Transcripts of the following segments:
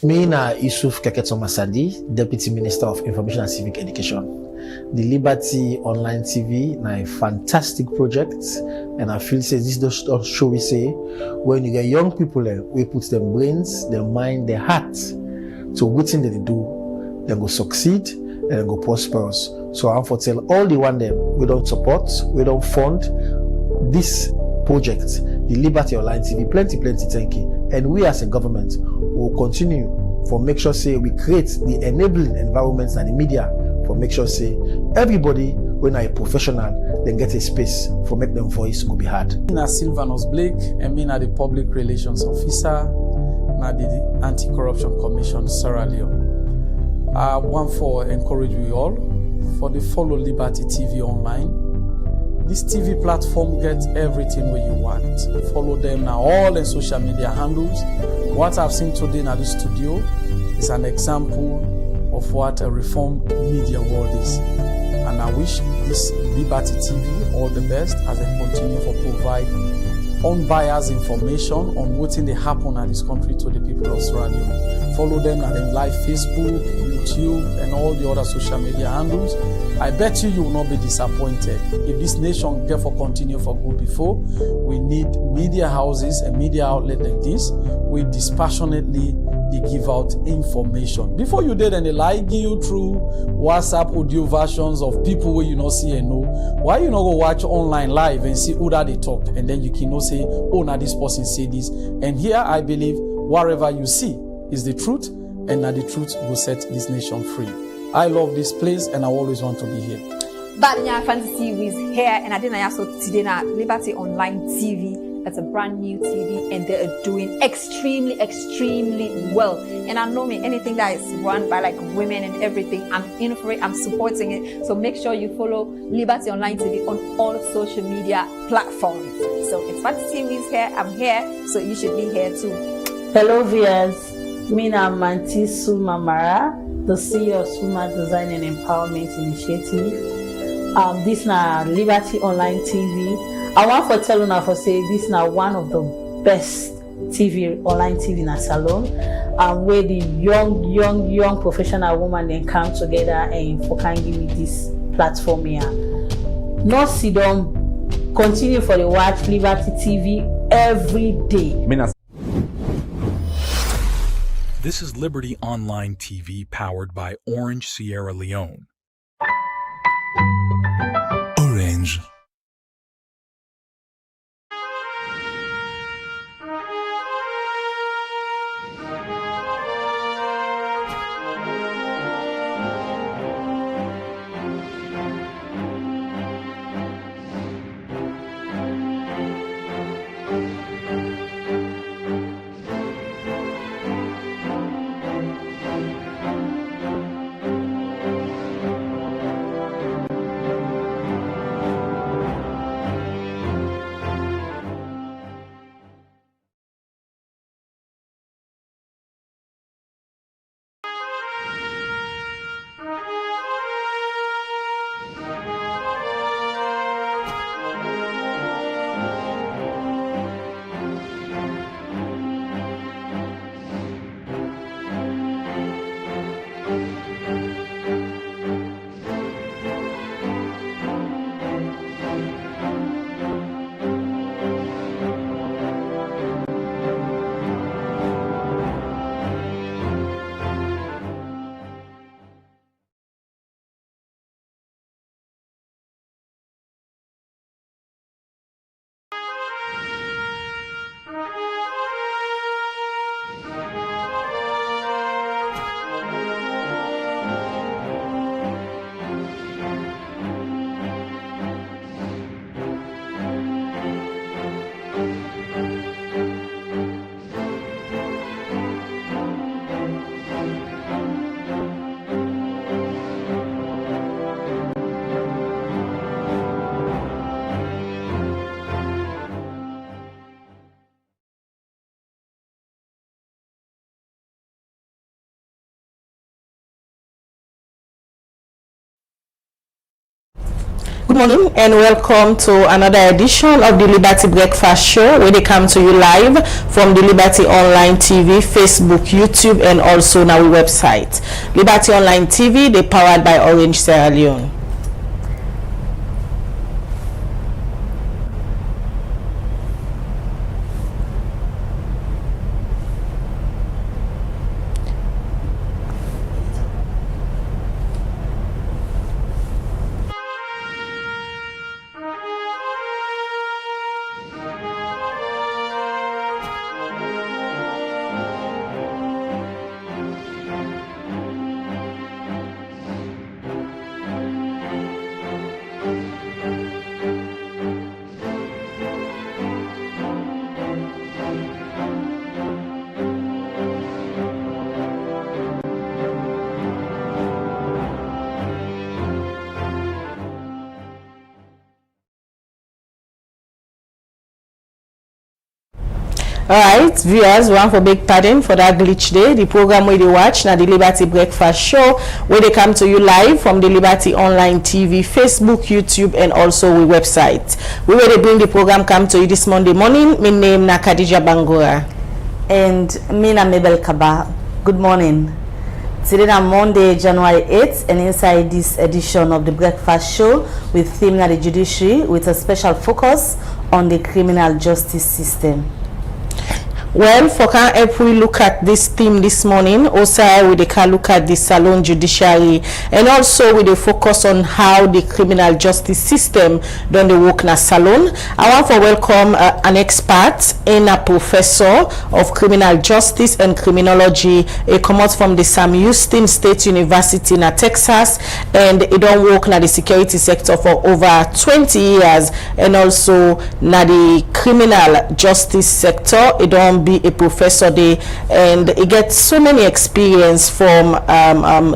Me na Yusuf Keketso Masadi, Deputy Minister of Information and Civic Education. The Liberty Online TV na a fantastic project, and I feel say this does show we say when you get young people we put them brains, their mind, their heart to what thing that they do, they go succeed and they go prosperous. So I'm for tell all the one them we don't support, we don't fund this project, the Liberty Online TV, plenty thank you. And we as a government will continue for make sure say we create the enabling environments and the media for make sure say everybody when are a professional then get a space for make them voice go be heard. Na Sylvanus Blake, and me na the Public Relations Officer na the Anti-Corruption Commission Sierra Leone. I want for encourage you all for the follow Liberty TV online. This TV platform gets everything where you want. Follow them now all in social media handles. What I've seen today in the studio is an example of what a reformed media world is. And I wish this Liberty TV all the best as they continue to provide unbiased information on what's in the happen in this country to the people of Sierra Leone. Follow them at them live Facebook, YouTube, and all the other social media handles. I bet you will not be disappointed. If this nation therefore continue for good before, we need media houses and media outlets like this. We dispassionately they give out information. Before you did, and they like you through WhatsApp audio versions of people where you not see and know. Why you not go watch online live and see who that they talk, and then you can not say, oh, now this person say this. And here I believe whatever you see is the truth, and now the truth will set this nation free. I love this place, and I always want to be here. Badanya Fantasy is here, and I didn't also today na Liberty Online TV. That's a brand new TV, and they are doing extremely well. And I know me, anything that is run by like women and everything, I'm in for it, I'm supporting it. So make sure you follow Liberty Online TV on all social media platforms. So it's Fantasy TV is here, I'm here, so you should be here too. Hello viewers, me na Manti Sumamara, the CEO of Suma Design and Empowerment Initiative. This na Liberty Online TV. I want for tell you for say this now one of the best TV online TV in a salon, where the young professional woman then come together and for can give me this platform here. No sit down, continue for the watch Liberty TV every day. This is Liberty Online TV powered by Orange Sierra Leone. Orange. morning and welcome to another edition of the Liberty Breakfast Show, where they come to you live from the Liberty Online TV, Facebook, YouTube, and also on our website. Liberty Online TV, they powered by Orange Sierra Leone. Alright, viewers, one for big pardon for that glitch day. The program where they watch now the Liberty Breakfast Show, where they come to you live from the Liberty Online TV, Facebook, YouTube, and also we website. We will bring the program come to you this Monday morning. My name na Khadija Bangura. And me na Mabel Kaba. Good morning. Today na Monday, January 8th, and inside this edition of the Breakfast Show with theme na the judiciary with a special focus on the criminal justice system. Well, for if we look at this theme this morning, also we can look at the salon judiciary, and also we focus on how the criminal justice system done the work na salon. I want to welcome an expert and a professor of criminal justice and criminology. He come out from the Sam Houston State University in Texas, and he don't work na the security sector for over 20 years, and also na the criminal justice sector. He don't be a professor there, and he gets so many experience from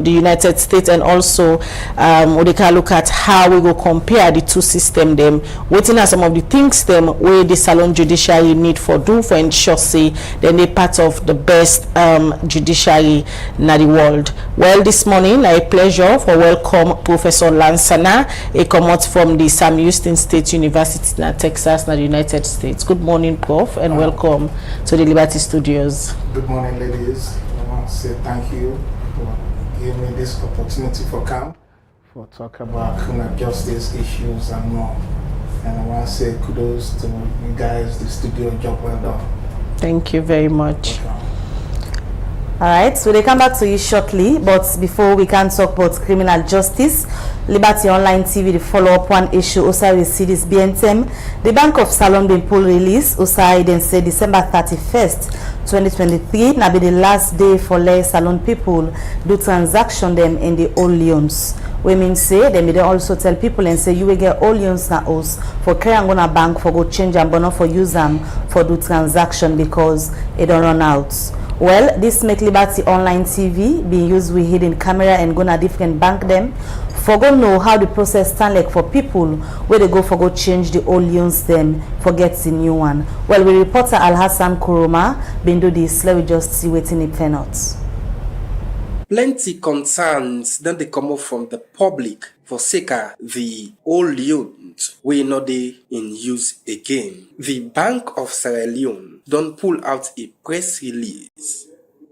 the United States, and also we can look at how we go compare the two systems them. Waiting are some of the things them where the salon judiciary need for do for ensure say then they part of the best judiciary in the world. Well, this morning a pleasure for welcome Professor Lansana. He come out from the Sam Houston State University in Texas, in the United States. Good morning, Prof, and welcome to the Liberty Studios. Good morning, ladies. I want to say thank you for giving me this opportunity for talk about criminal justice issues and more. And I want to say kudos to you guys, the studio job well done. Thank you very much. Welcome. Alright, so they come back to you shortly, but before we can talk about criminal justice, Liberty Online TV, the follow-up one issue, also we see this BNTM. The Bank of Salon been pull release, also then say December 31st, 2023, now be the last day for lay salon people do transaction them in the old loans. We mean say, then they also tell people and say you will get all loans na us for carry and go na bank for go change and but for use them for do transaction because it don't run out. Well, this make Liberty Online TV be used with hidden camera and go na different bank them for go know how the process stand like for people where they go for go change the old loans them for get the new one. Well, we reporter Al Hassan Kuruma been do this. Let me just see waiting it turn out. Plenty concerns then they come up from the public for sake the old loans we know they in use again. The Bank of Sierra Leone don't pull out a press release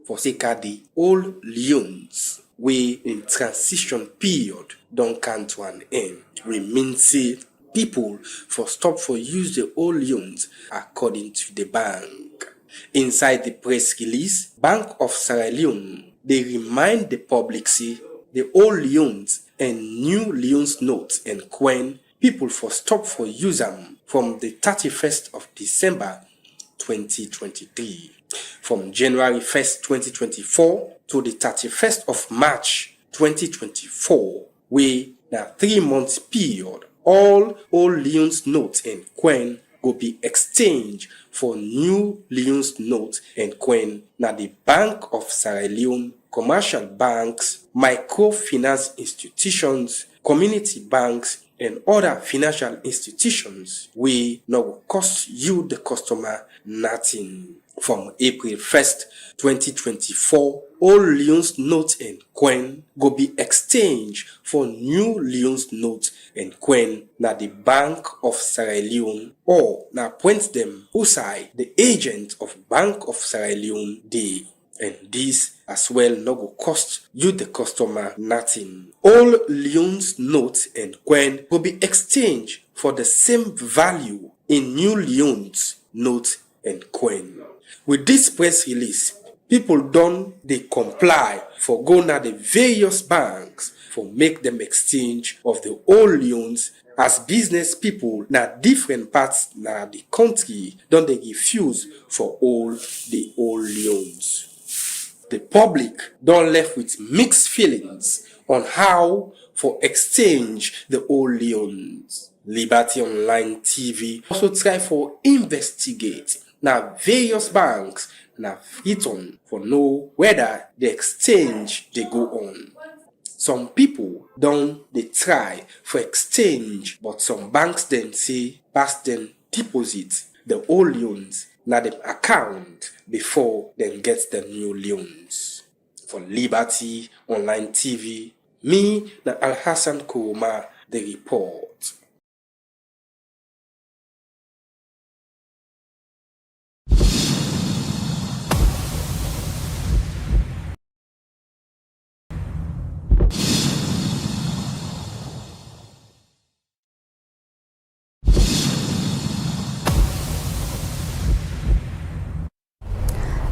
for sake the old loans we in transition period don't come to an end. We mean say people for stop for use the old loans according to the bank. Inside the press release, Bank of Sierra Leone they remind the public say the old loans and new loans notes and coin people for stop for use them from the 31st of December 2023. From January 1st, 2024 to the 31st of March 2024, we na 3 months period, all old loans notes and coin go be exchanged for new loans notes and coin na the Bank of Sierra Leone, commercial banks, microfinance institutions, community banks, and other financial institutions we no go cost you the customer nothing. From April 1st, 2024, all Leone's notes and coin go be exchanged for new Leone's notes and coin na the Bank of Sierra Leone or na point them outside the agent of Bank of Sierra Leone day. And this as well no go cost you the customer nothing. All Leone's notes and coin will be exchanged for the same value in new Leone's notes and coin. With this press release, people don't they comply for go na the various banks for make them exchange of the old Leones as business people na different parts na the country don't they refuse for all the old Leones. The public don't left with mixed feelings on how for exchange the old Leones. Liberty Online TV also try for investigate now various banks now return for know whether the exchange they go on. Some people don't they try for exchange, but some banks then say pass them deposit the old loans na the account before then get the new loans. For Liberty Online TV, me na Al Hassan Kuruma the report.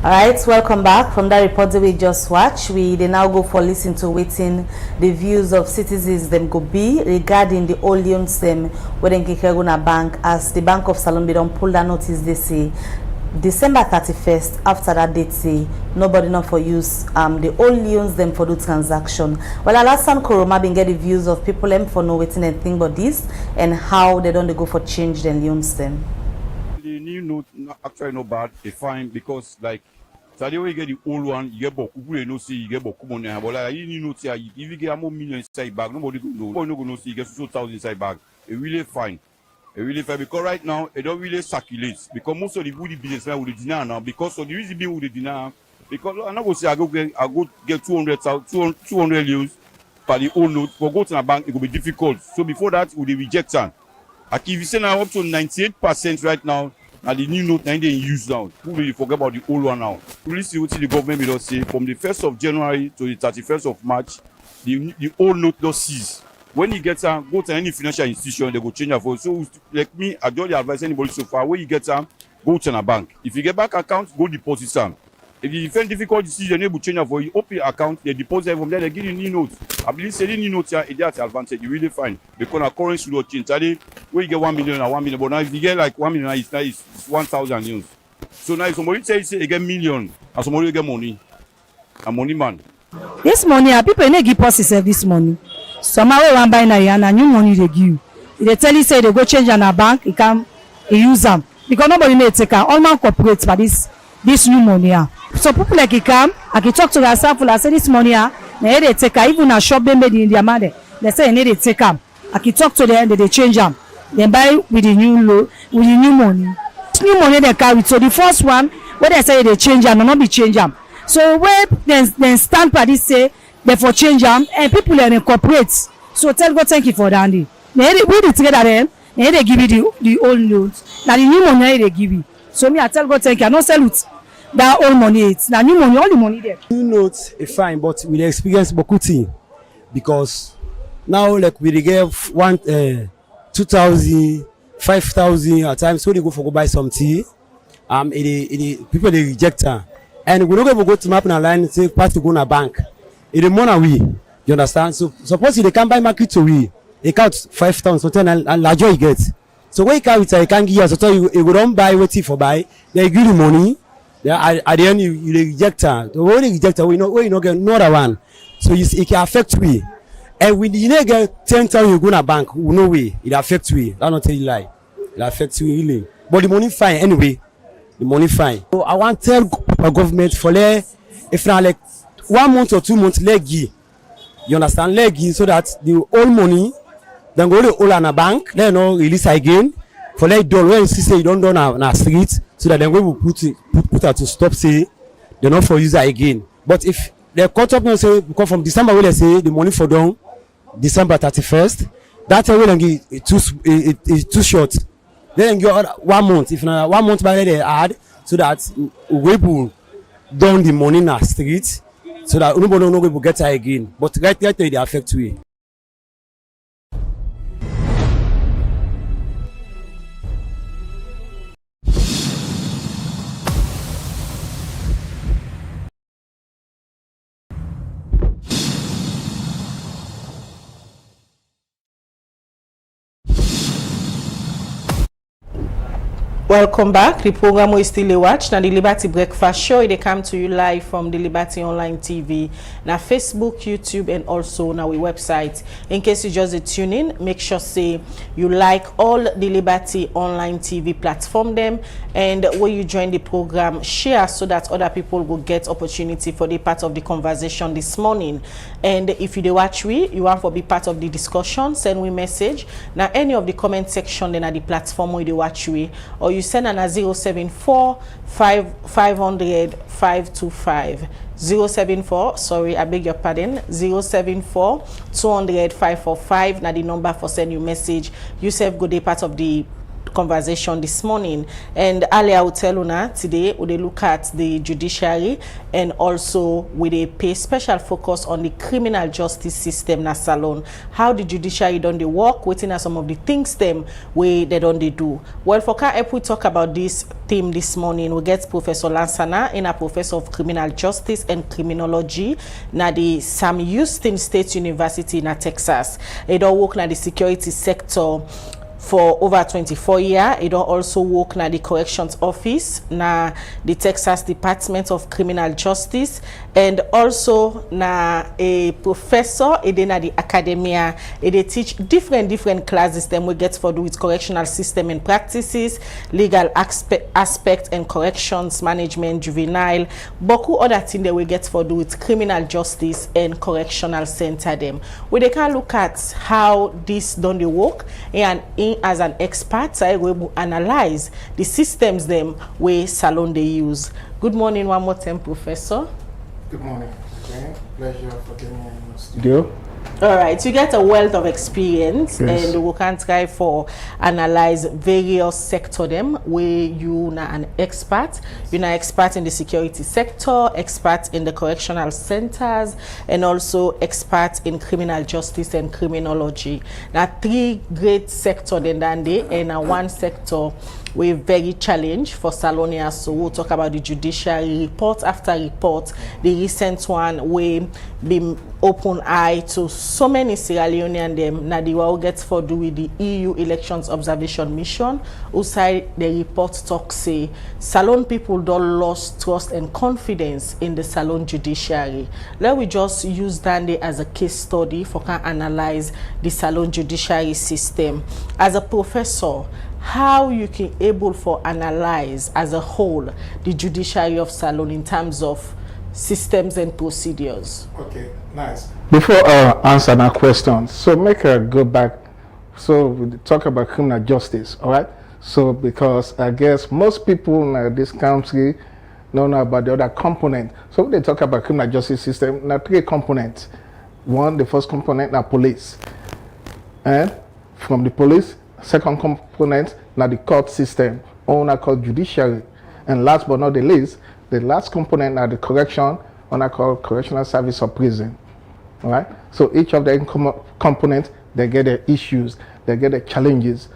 Alright, welcome back. From that report that we just watched, we now go for listen to waiting the views of citizens them go be regarding the old loans them within Kikeguna Bank, as the Bank of Salombe don't pull that notice. They say December 31st, after that date say nobody not for use the old loans them for do transaction. Well, Alasan Koroma been get the views of people them for no waiting and think about this and how they don't go for change the loans them. The new note actually not bad, it's fine, because like so the way you get the old one, you get boku, you know see you get boku money, but like you new note here, if you get more million inside bag, nobody go know. Nobody no go see you get 2,000 inside bag. It really fine. It really fine, because right now it don't really circulate, because most of the woody businessmen will deny now, because of the reason being with the deny, because I'm not gonna say I go get 200 euros for the old note. For go to a bank, it will be difficult. So before that, we will reject them. Like if you say now up to 98% right now, and the new note 90 in use now, who will forget about the old one now? Really see what the government will say from the 1st of January to the 31st of March, the old note does cease. When you get go to any financial institution, they go change your phone. So like me, I don't advise anybody so far. When you get go to a bank. If you get bank account, go deposit some. If you find difficult decision, they will change your phone. You open your account, they deposit from there, they give you new notes. I believe selling new notes here, that's the advantage. You really find because our currency will change. Today, when you get 1 million or 1 million, but now if you get like 1 million, it's 1,000 euros. So now if somebody say you get million, and somebody get money, a money man. This money, people they give us this money. Somehow one buy na and new money they give. If they tell you say they go change on a bank, you can use them because nobody may take all man corporates for this new money. So people like you come, I can talk to yourself. I say this money, they take even a shop they made in their money. They say they take them. I can talk to them, they change them. They buy with the new money. This new money they carry. So the first one, where they say they change them, not be change them. So where then stand by this say they for change them, and people are incorporate. So tell God thank you for that. They put it together then, they give you the old notes. Now the new money they give you. So me I tell God thank you. I not sell it. That old money, it's now new money, all the money there. New notes is fine, but we experience beaucoup because now like we get 2,000, 5,000 at times. So they go for go buy something. People they reject her, and we don't ever go to map and line say pass to go na bank. It is money we, you understand? So suppose they can buy market to we, they count 5,000 so and larger you get. So when you count it, you can give us so you don't buy what for buy. They give you money. Yeah, at the end you reject her. The only rejector we not get another one. So it can affect we. And when you get 10,000 you go to bank, we no way it affects we. That not tell you lie. It affects you really. But the money fine anyway. The money fine. So I want to tell government for if now like 1 month or 2 months leggy. You understand leggy so that the old money then go to all on a bank. Then no release again for dollar when you say you don't do na street. so that then we will put her to stop say they're not for user again. But if they cut up and say because from December when they say the money for down December 31st, that time will give it's too short. Then you 1 month. If not 1 month by they add so that we will down the money in the street so that nobody will get her again. But right now they affect we. Welcome back. The program is still a watch. Now the Liberty Breakfast Show. They come to you live from the Liberty Online TV. Now Facebook, YouTube, and also now we website. In case you just tune in, make sure say you like all the Liberty Online TV platform them, and when you join the program, share so that other people will get opportunity for the part of the conversation this morning. And if you watch you want to be part of the discussion, send we message. Now any of the comment section then at the platform where you watch or you send an a 074 500 525 074, sorry, I beg your pardon, 074 200 545. Now the number for send you message. You save good day part of the conversation this morning. And earlier I will tell you now today we look at the judiciary, and also we pay special focus on the criminal justice system na salon. How the judiciary done the work, waiting at some of the things them way they don't do. Well, for help we talk about this theme this morning, we get Professor Lansana, in a professor of criminal justice and criminology na the Sam Houston State University na Texas. He don't work na the security sector for over 24 years. He don't also work na the corrections office na the Texas Department of Criminal Justice, and also na a professor in the academia. They teach different classes them we get for do with correctional system and practices, legal aspect and corrections management, juvenile, boku other thing that we get for do with criminal justice and correctional center them. We they can look at how this done the work, and as an expert, I will analyze the systems them where salon they use. Good morning one more time, Professor. Good morning. Okay. Pleasure for being in the studio. All right, you get a wealth of experience, yes, and we can try for analyze various sector them where you are an expert. You're an expert in the security sector, expert in the correctional centers, and also expert in criminal justice and criminology. Now three great sector then and one sector we're very challenged for Salonia. So we'll talk about the judiciary report after report. The recent one we been open eye to so many Sierra Leonean them now the will get for do with the EU elections observation mission. Outside the report talk say Salon people don't lost trust and confidence in the Salon judiciary. Let we just use that as a case study for can analyze the Salon judiciary system. As a professor, how you can able for analyze as a whole the judiciary of Salon in terms of systems and procedures? Okay, nice. Before I answer that question, so make her go back. So we talk about criminal justice, all right? So because I guess most people in this country don't know about the other component. So when they talk about criminal justice system, now three components. One, the first component, now police. And from the police, second component, now the court system, or now called judiciary. And last but not the least, the last component are the correction, or called correctional service or prison. All right. So each of the components, they get their issues, they get their challenges,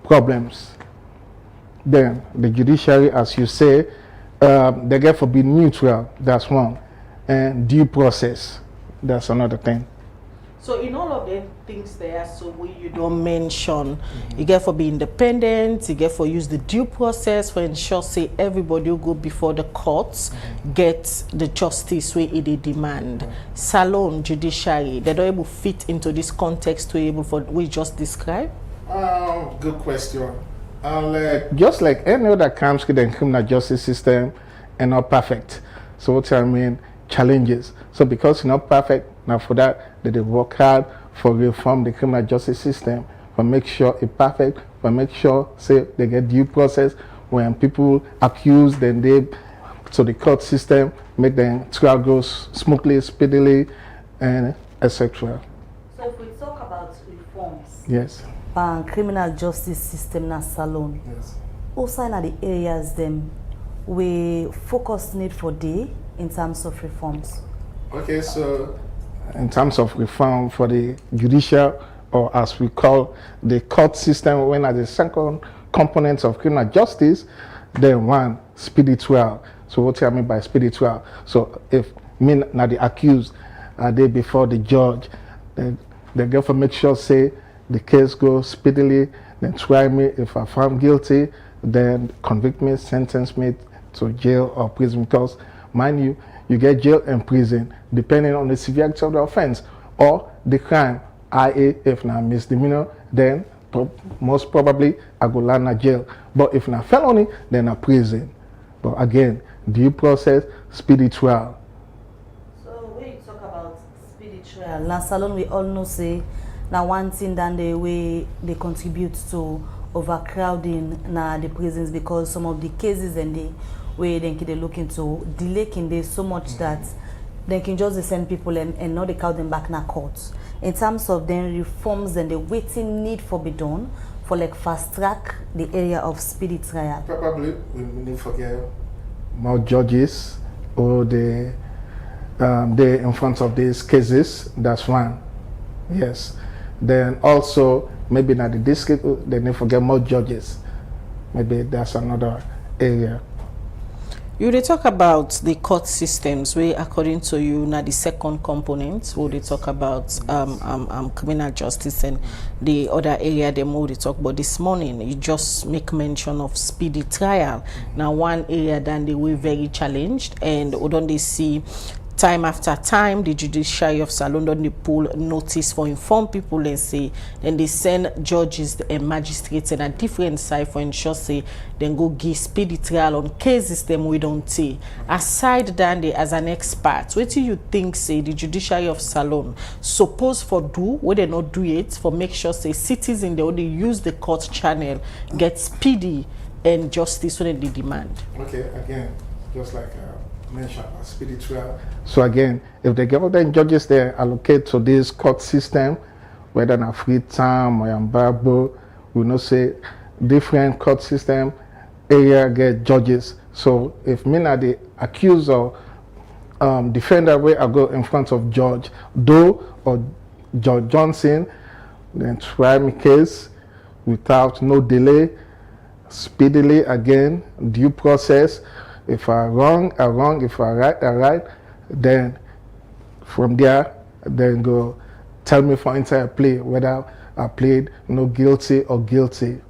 problems. Then the judiciary, as you say, they get for being neutral. That's one, and due process. That's another thing. So in all of the things there, so where you don't mention, you get for be independent, you get for use the due process for ensure say everybody will go before the courts, get the justice where they demand. Salon judiciary, they don't able fit into this context to able for we just describe. Good question. Just like any other country, the criminal justice system are not perfect. So what I mean, challenges. So because it's not perfect, now for that, they work hard for reform the criminal justice system, for make sure it's perfect, for make sure say they get due process, when people accuse, then so the court system make the trial go smoothly, speedily, and etc. So if we talk about reforms, Yes. Criminal justice system na salon. Yes. Also in the areas them we focus need for day in terms of reforms. Okay, so in terms of reform for the judicial, or as we call the court system, when at the second component of criminal justice, then one, speedy trial. So what do I mean by speedy trial? So if now the accused are they before the judge, then the government make sure say the case goes speedily, then try me. If I found guilty, then convict me, sentence me to jail or prison. Because mind you, you get jail and prison depending on the severity of the offense or the crime. I.e., if not misdemeanor, then most probably I go land in jail. But if not felony, then a prison. But again, due process, speedy trial. So when you talk about speedy trial, na salon we all know say now one thing that the way they contribute to overcrowding na the prisons, because some of the cases and the way they look into delay can they so much that they can just send people and not they count them back in courts. In terms of then reforms and the waiting need for be done for like fast track the area of speedy trial. Probably we need to forget more judges or they in front of these cases. That's one. Yes. Then also maybe not the district they need to forget more judges. Maybe that's another area. You they talk about the court systems where according to you now the second component where they talk about criminal justice, and the other area they more they talk about. This morning you just make mention of speedy trial. Now one area that they were very challenged, and we don't they see time after time the judiciary of Salon don't they pull notice for inform people and say then they send judges and magistrates and a different side for ensure say then go give speedy trial on cases them we don't see. Aside that they as an expert, what do you think say the judiciary of Salon suppose for do where they not do it for make sure say citizens they only use the court channel get speedy and justice when they demand? Okay, again, just like mentioned, speedy trial. So again, if the government judges they allocate to this court system, whether in a free time or in Bible, we know say different court system area get judges. So if me na the accused or defender where I go in front of Judge Doe or Judge Johnson, then try my case without no delay, speedily again, due process. If I wrong, I wrong. If I right, I right. Then from there, then go tell me for entire play whether I played no guilty or guilty.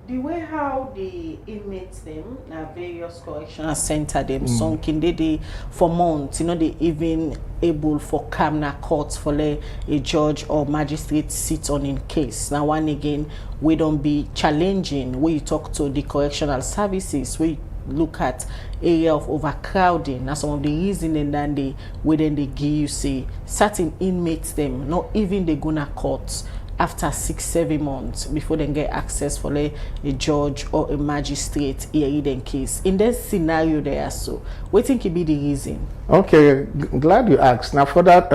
The way how the inmates them various correctional center them some can they for months, you know, they even able for Kamna courts for a judge or magistrate sit on in case. Now one again, we don't be challenging when you talk to the correctional services, we look at area of overcrowding. That's some of the reason and then they within they give you say certain inmates them not even they gonna courts after 6-7 months before they get access for a judge or a magistrate hearing the case. In this scenario there, so what think it be the reason? Okay, glad you asked. Now for that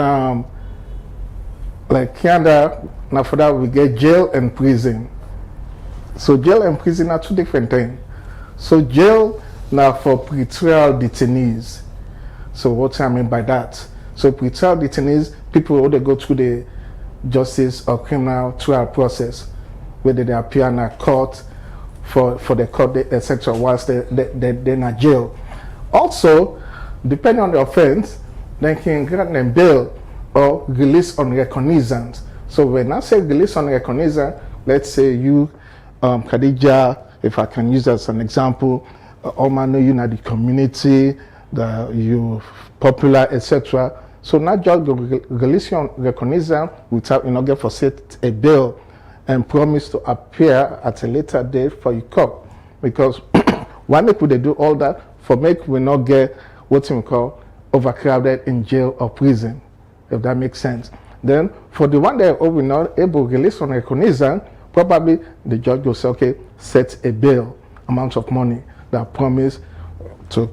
like Canada, now for that we get jail and prison. So jail and prison are two different things. So jail now for pretrial detainees. So what I mean by that? So pretrial detainees, people who they go through the justice or criminal trial process, whether they appear in a court for the court, etc., whilst they're in jail. Also, depending on the offense, they can grant them bail or release on recognizance. So when I say release on recognizance, let's say you, Khadija, if I can use as an example, all man know you know the community, you popular, etc. So not just release you on recognizance without get for set a bail and promise to appear at a later date for your court. Because one people they do all that for make we not get what we call overcrowded in jail or prison, if that makes sense. Then for the one that we not able to release on recognizance, probably the judge will say, okay, set a bail. amount of money that promise to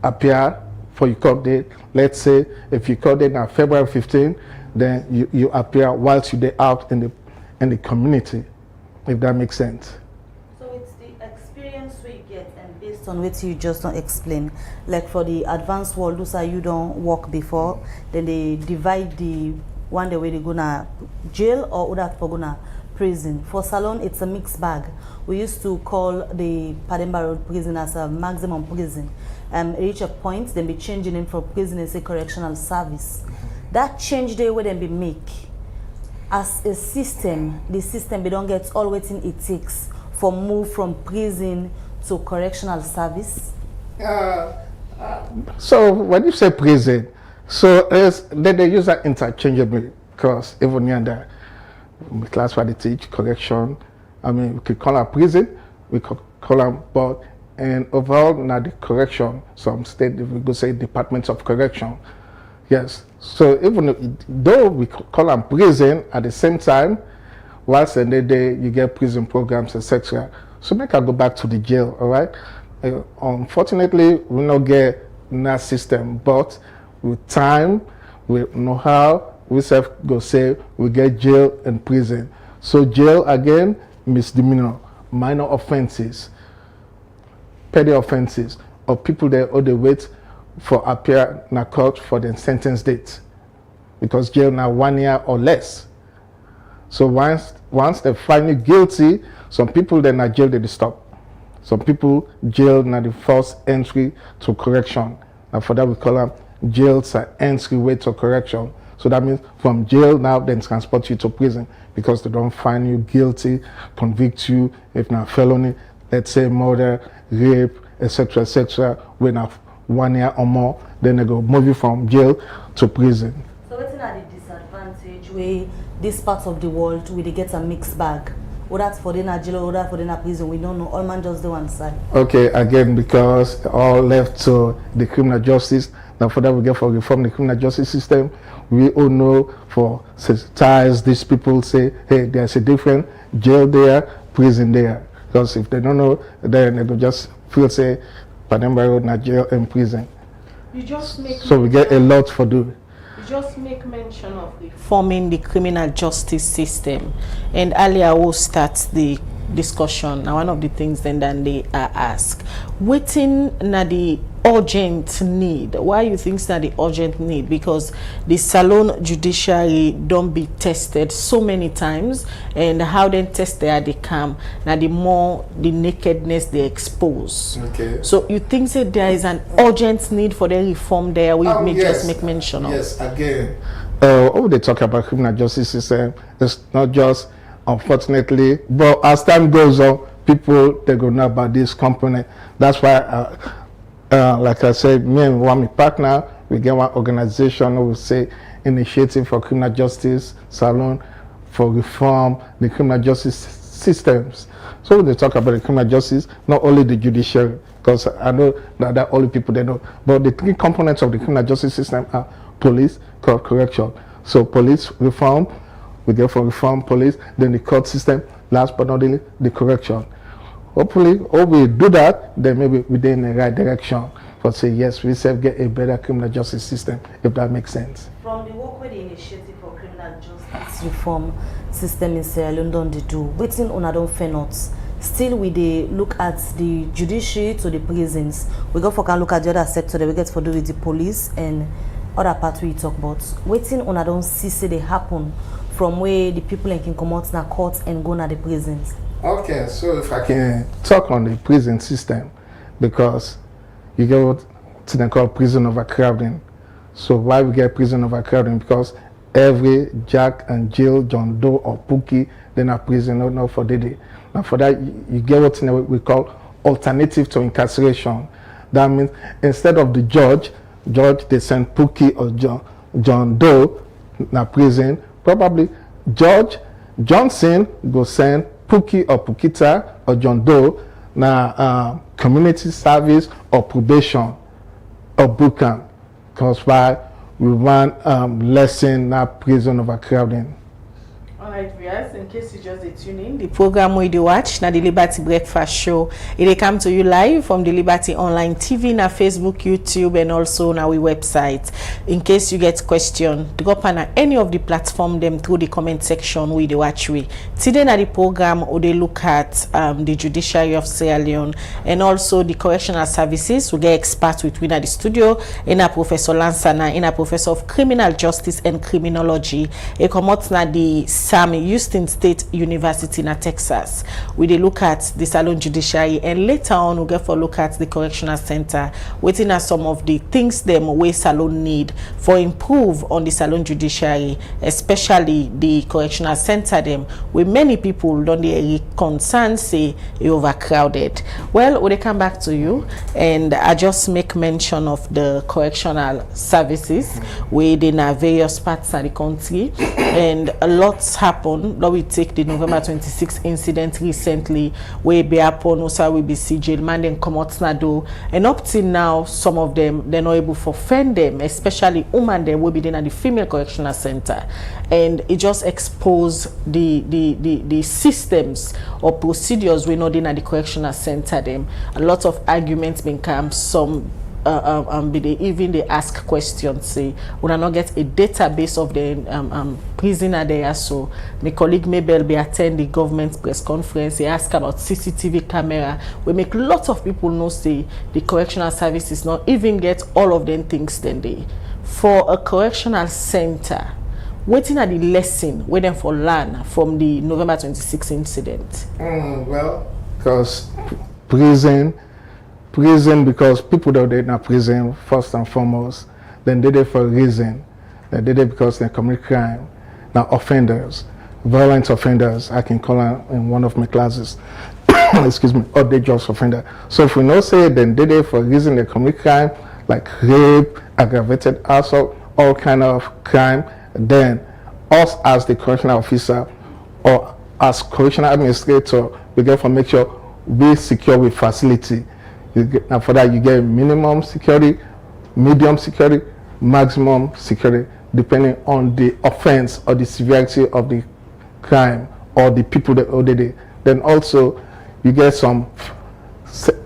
appear for your court date. Let's say if your court date now February 15, then you appear whilst you're out in the community, if that makes sense. So it's the experience we get, and based on what you just don't explain, like for the advanced world, those are you don't work before, then they divide the one the way they gonna jail or other for gonna prison. For Salon, it's a mixed bag. We used to call the Pademba Road prison as a maximum prison. Reach a point, then be changing it from prison and say correctional service. That change they would then be make. As a system, the system, they don't get all waiting it takes for move from prison to correctional service. So when you say prison, so then they use that interchangeably, because even under we classify the teach correction. I mean, we could call them prison, we could call them, but and overall now the correction, some state we could say departments of correction. Yes. So even though we call them prison, at the same time, whilst in the day you get prison programs, etc. So make I go back to the jail, all right? Unfortunately, we not get that system, but with time, with know-how, we self go say we get jail and prison. So jail again, misdemeanor, minor offenses, petty offenses, or people that owe the wait for appear in a court for the sentence date, because jail now 1 year or less. So once they find you guilty, some people then are jail they stop. Some people jail now the first entry to correction, and for that we call them jails are entry way to correction. So that means from jail now then transport you to prison, because they don't find you guilty, convict you if not felony, let's say murder, rape, etc., etc. When now 1 year or more, then they go move you from jail to prison. So what's the disadvantage where this part of the world where they get a mixed bag? Or that's for the jail, or that for the prison, we don't know. All man just do one side. Okay, again, because all left to the criminal justice. Now for that we get for reform the criminal justice system. We all know for ties these people say, hey, there's a different jail there, prison there. Because if they don't know, then they will just feel say Pademba Road, na jail and prison. You just make so we get a lot for do. You just make mention of reforming the criminal justice system, and earlier we'll start the discussion. Now one of the things then they are asked, waiting na the urgent need. Why you think that the urgent need? Because the Salon judiciary don't be tested so many times, and how they test they come now the more the nakedness they expose. Okay. So you think that there is an urgent need for the reform there? We may just make mention of. Yes, again. When they talk about criminal justice system, it's not just unfortunately, but as time goes on, people they go know about this component. That's why like I said, me and my partner, we get one organization who will say Initiative for Criminal Justice Salon for reform the criminal justice systems. So when they talk about the criminal justice, not only the judiciary, because I know that only people they know, but the three components of the criminal justice system are police, court, correction. So police reform, we get for reform police, then the court system, last but not least, the correction. Hopefully, or we do that, then maybe we're in the right direction. But say yes, we self get a better criminal justice system, if that makes sense. From the work with the Initiative for Criminal Justice Reform System in Sierra Leone, they do waiting on a don't fair notes. Still, we they look at the judiciary to the prisons. We go for can look at the other sector that we get for do with the police and other part we talk about. Waiting on a don't see say they happen from where the people can come out in the courts and go to the prisons. Okay, so if I can talk on the prison system, because you get what they call prison overcrowding. So why we get prison overcrowding? Because every Jack and Jill, John Doe or Pookie, they're not prison, not for the day. Now for that, you get what we call alternative to incarceration. That means instead of the judge they send Pookie or John Doe na prison. Probably Judge Johnson go send Pookie or Pukita or John Doe na community service or probation or boot camp. Because why we want lessen na prison overcrowding. All Alright, viewers, in case you just tune in, the program we do watch na the Liberty Breakfast Show. It come to you live from the Liberty Online TV, na Facebook, YouTube, and also na our website. In case you get question, drop on any of the platform them through the comment section we do watch we. Today na the program we dey look at the judiciary of Sierra Leone and also the correctional services. We get experts with the studio, in a Professor Lansana, in a Professor of Criminal Justice and Criminology. E comot na the Houston State University in Texas. We dey look at the Salon Judiciary, and later on we get for look at the Correctional Center. Waiting are some of the things them way Salon need for improve on the Salon Judiciary, especially the Correctional Center them, where many people don't dey concern say it overcrowded. Well, when they come back to you, and I just make mention of the correctional services where they na various parts of the country, and a lot happen. Now we take the November 26 incident recently where be happen also we be see jail man then come out na do, and up till now some of them they're not able to offend them, especially women them will be then at the female correctional center, and it just expose the systems or procedures we know in at the correctional center them. A lot of arguments been come, some even they ask questions, say when I not get a database of the prisoner there. So my colleague Mabel be attend the government press conference, he ask about CCTV camera. We make lots of people know say the correctional services not even get all of them things then they for a correctional center. Waiting at the lesson waiting for learn from the November 26 incident. Well, because prison, because people that are in prison first and foremost, then did it for a reason. They did it because they commit crime. Now offenders, violent offenders, I can call them in one of my classes, excuse me, or dangerous offender. So if we know say then did it for a reason they commit crime, like rape, aggravated assault, all kind of crime, then us as the correctional officer or as correctional administrator, we get to make sure we secure with facility. And for that you get minimum security, medium security, maximum security, depending on the offense or the severity of the crime or the people that ordered it. Then also you get some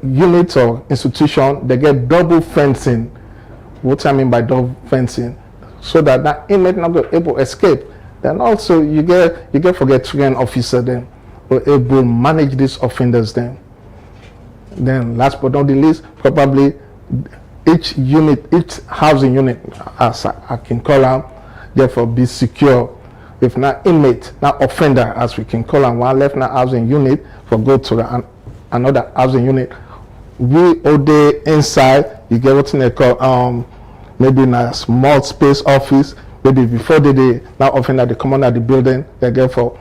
units or institution they get double fencing. What I mean by double fencing, so that that inmate not be able to escape. Then also you get forget trained officer then who able to manage these offenders then. Then last but not the least, probably each unit, each housing unit, as I can call them, therefore be secure. If not inmate, not offender, as we can call them, one left not housing unit for go to another housing unit. We all day inside, you get what they call maybe in a small space office. Maybe before they now offender they come under the building, they get for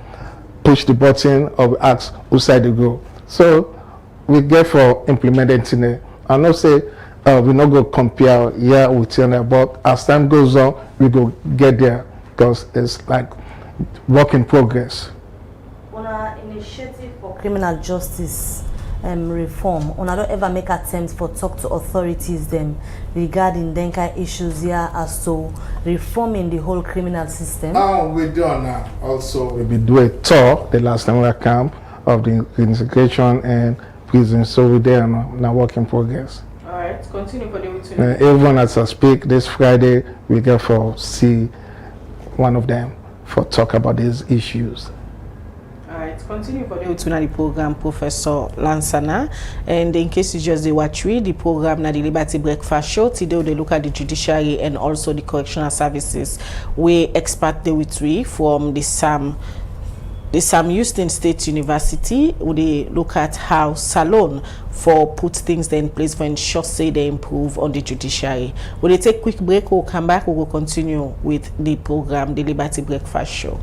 push the button or ask who side they go. So we get for implementing it. I know say we not go compare year with year, but as time goes on, we go get there because it's like work in progress. On our initiative for criminal justice reform, on I don't ever make attempts for talk to authorities them regarding them kind issues here as to reforming the whole criminal system. We do now. Also, we be do a tour the last time we came of the integration and prison, so we're there now work in progress. All right, continue for the week. Everyone as I speak this Friday, we get for see one of them for talk about these issues. All right, continue for the program, Professor Lansana. And in case you just watch the program, na the Liberty Breakfast Show. Today they look at the judiciary and also the correctional services. We expert the with from the Sam Houston State University. They look at how Salon for put things in place for ensure say they improve on the judiciary. When they take quick break, we'll come back, we will continue with the program, the Liberty Breakfast Show.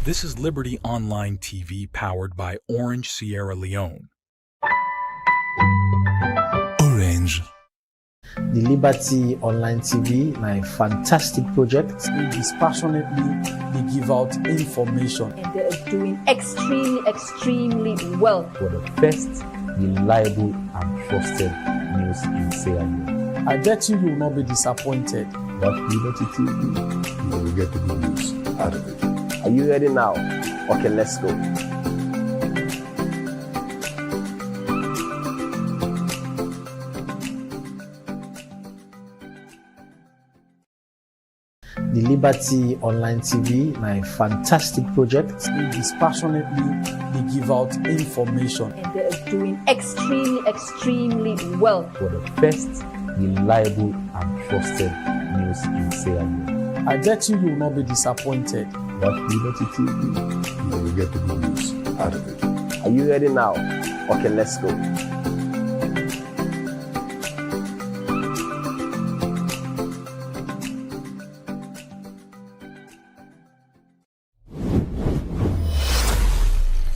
This is Liberty Online TV powered by Orange Sierra Leone. Orange. The Liberty Online TV na a fantastic project. They dispassionately they give out information. And they are doing extremely well. For the best, reliable and trusted news in Sierra Leone. I bet you will not be disappointed. But Liberty TV, you will get the good news out of it. Are you ready now? Okay, let's go. The Liberty Online TV na a fantastic project. They dispassionately they give out information. And they're doing extremely well. For the first reliable and trusted news in Sierra Leone. I bet you will not be disappointed. But Liberty TV, you will get the good news out of it. Are you ready now? Okay, let's go.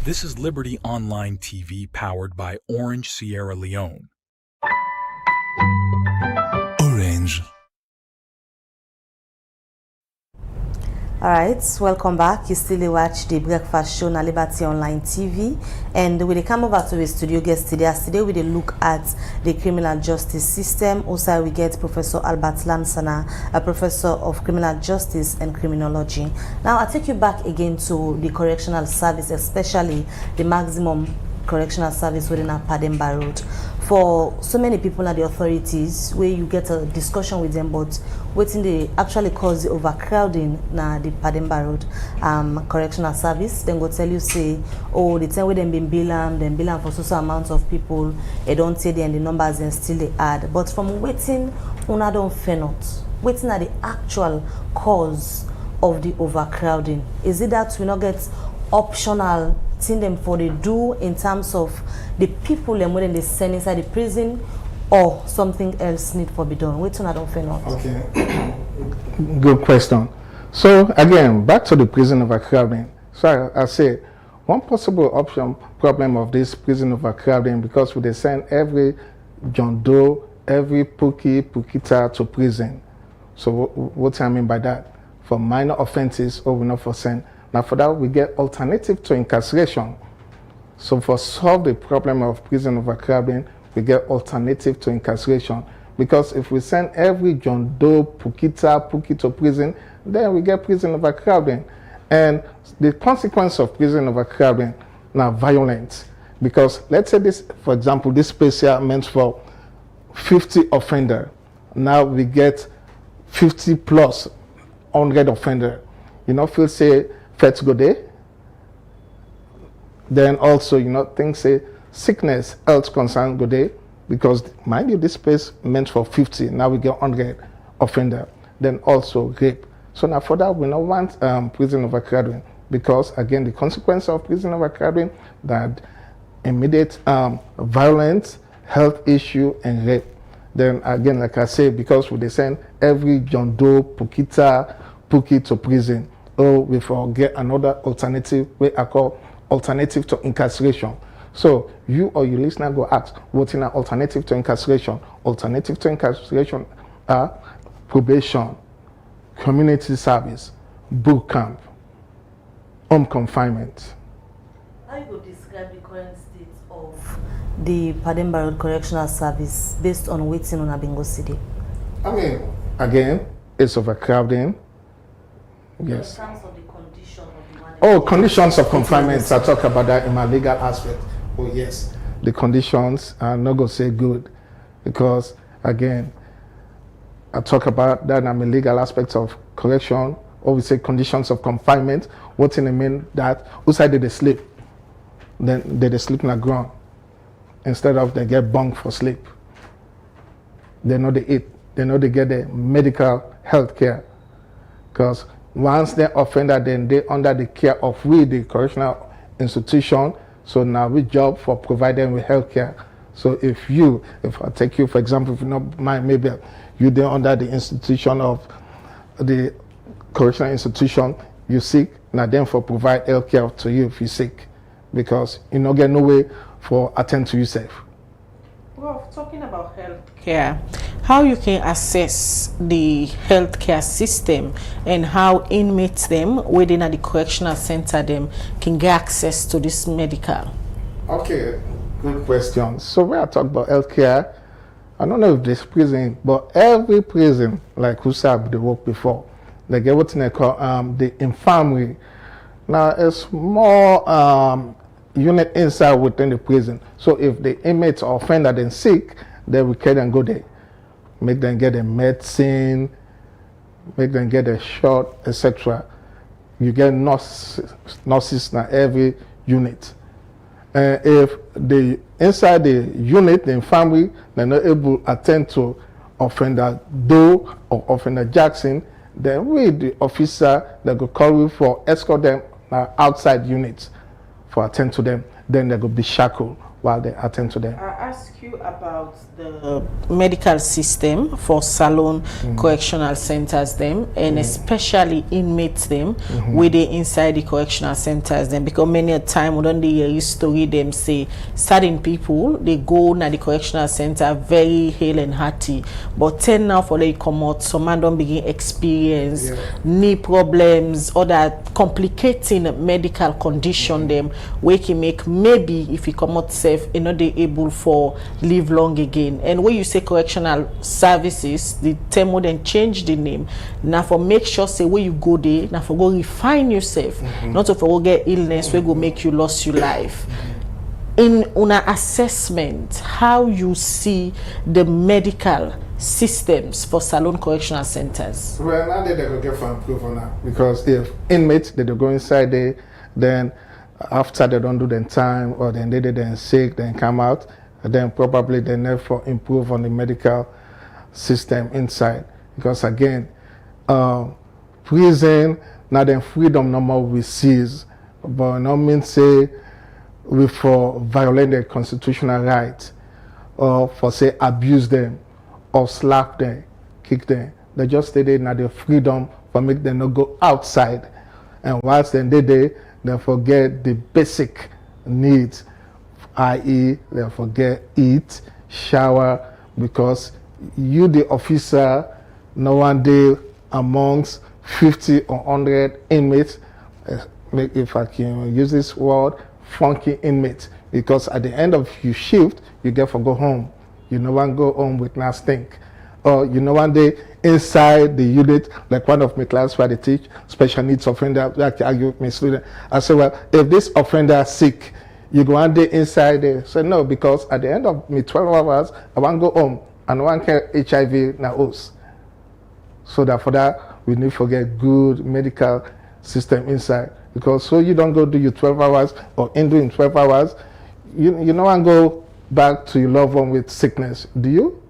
This is Liberty Online TV powered by Orange Sierra Leone. Orange. Alright, welcome back. You still watch the breakfast show on Liberty Online TV, and we come over to the studio guest today. Today we look at the criminal justice system. Also we get Professor Albert Lansana, a professor of criminal justice and criminology. Now I take you back again to the correctional service, especially the maximum correctional service within our Pademba Road. For so many people and the authorities, where you get a discussion with them, but waiting they actually cause the overcrowding na the Pademba Road correctional service, then go tell you say, oh, the time where them been bill for so amount of people, they don't say the numbers and still they add. But from waiting, una don't fair not. Waiting at the actual cause of the overcrowding. Is it that we not get optional thing them for they do in terms of the people them when they send inside the prison, or something else need for be done? Wait I don't fair not. Okay. Good question. So again, back to the prison overcrowding. So I say one possible problem of this prison overcrowding, because we they send every John Doe, every Pukita to prison. So what I mean by that? For minor offenses, or we not for send. Now for that, we get alternative to incarceration. So for solve the problem of prison overcrowding, we get alternative to incarceration. Because if we send every John Doe, Puki to prison, then we get prison overcrowding. And the consequence of prison overcrowding now violence. Because let's say this, for example, this space here meant for 50 offender. Now we get 50 plus 100 offender. You know, feel say feds go there. Then also, you know, things say sickness, health concern go there. Because mind you, this space meant for 50. Now we get 100 offender. Then also rape. So now for that, we don't want prison overcrowding. Because again, the consequence of prison overcrowding, that immediate violence, health issue, and rape. Then again, like I say, because they send every John Doe, Puki to prison. Oh, we forget another alternative, we I call alternative to incarceration. So you or your listener go ask, what's an alternative to incarceration? Alternative to incarceration are probation, community service, boot camp, home confinement. How you would describe the current state of the Pademba Road Correctional Service based on waiting on Abingo City? I mean, again, it's overcrowding. Yes. In terms of the condition of the one. Oh, conditions of confinement. I talk about that in my legal aspect. Oh, yes. The conditions are not going to say good, because, again, I talk about that in my legal aspects of correction, or we say conditions of confinement. What in the mean that outside they sleep, then they sleep on the ground instead of they get bunked for sleep. They know they eat. They know they get the medical health care, because once they're offender, then they're under the care of the correctional institution. So now we job for providing with health care. So if I take you, for example, if you not mind, maybe you're there under the institution of the correctional institution, you sick, now then for provide health care to you if you're sick, because you don't get no way for attend to yourself. Well, talking about healthcare, how you can assess the healthcare system and how inmates them within the correctional center them can get access to this medical? Okay, good question. So when I talk about healthcare, I don't know if this prison, but every prison, like Husab, they work before, they get what they call the infirmary. Now, it's more unit inside within the prison. So if the inmates or offender then sick, then we can then go there, make them get a medicine, make them get a shot, etc. You get nurses in every unit. And if the inside the unit, the infirmary, they're not able to attend to offender Doe or offender Jackson, then we, the officer, that go call you for escort them outside units for attend to them. Then they go be shackled while they attend to them. I ask you about the medical system for Salone correctional centers them, and especially inmates them with the inside the correctional centers them, because many a time we don't hear history them say certain people they go na the correctional center very hale and hearty, but then now for they come out, some man don't begin experience knee problems or that complicating medical condition them, where he make maybe if he come out safe, you know, they able for live long again. And when you say correctional services, the term would then change the name. Now for make sure say where you go there, now for go refine yourself, not to for get illness where go make you lose your life. In una assessment, how you see the medical systems for Salone correctional centers? Well, now they go get for improvement now, because if inmates they go inside there, then after they don't do their time or then they then sick, then come out, then probably they never improve on the medical system inside. Because again, prison, now then freedom no more we seize, but no mean say we for violate their constitutional rights or for say abuse them or slap them, kick them. They just stay there now the freedom for make them not go outside. And whilst then they forget the basic needs, i.e. they forget eat, shower, because you the officer, no one day amongst 50 or 100 inmates, if I can use this word, funky inmates, because at the end of your shift, you get for go home. You no one go home with no stink. Or you know one day inside the unit, like one of my class where they teach special needs offender, I can argue with my student. I say, well, if this offender is sick, you go one day inside there. So no, because at the end of me 12 hours, I want to go home and I want to care HIV now us. So that for that, we need to forget good medical system inside. Because so you don't go do your 12 hours or in doing 12 hours, you know and go back to your loved one with sickness. Do you?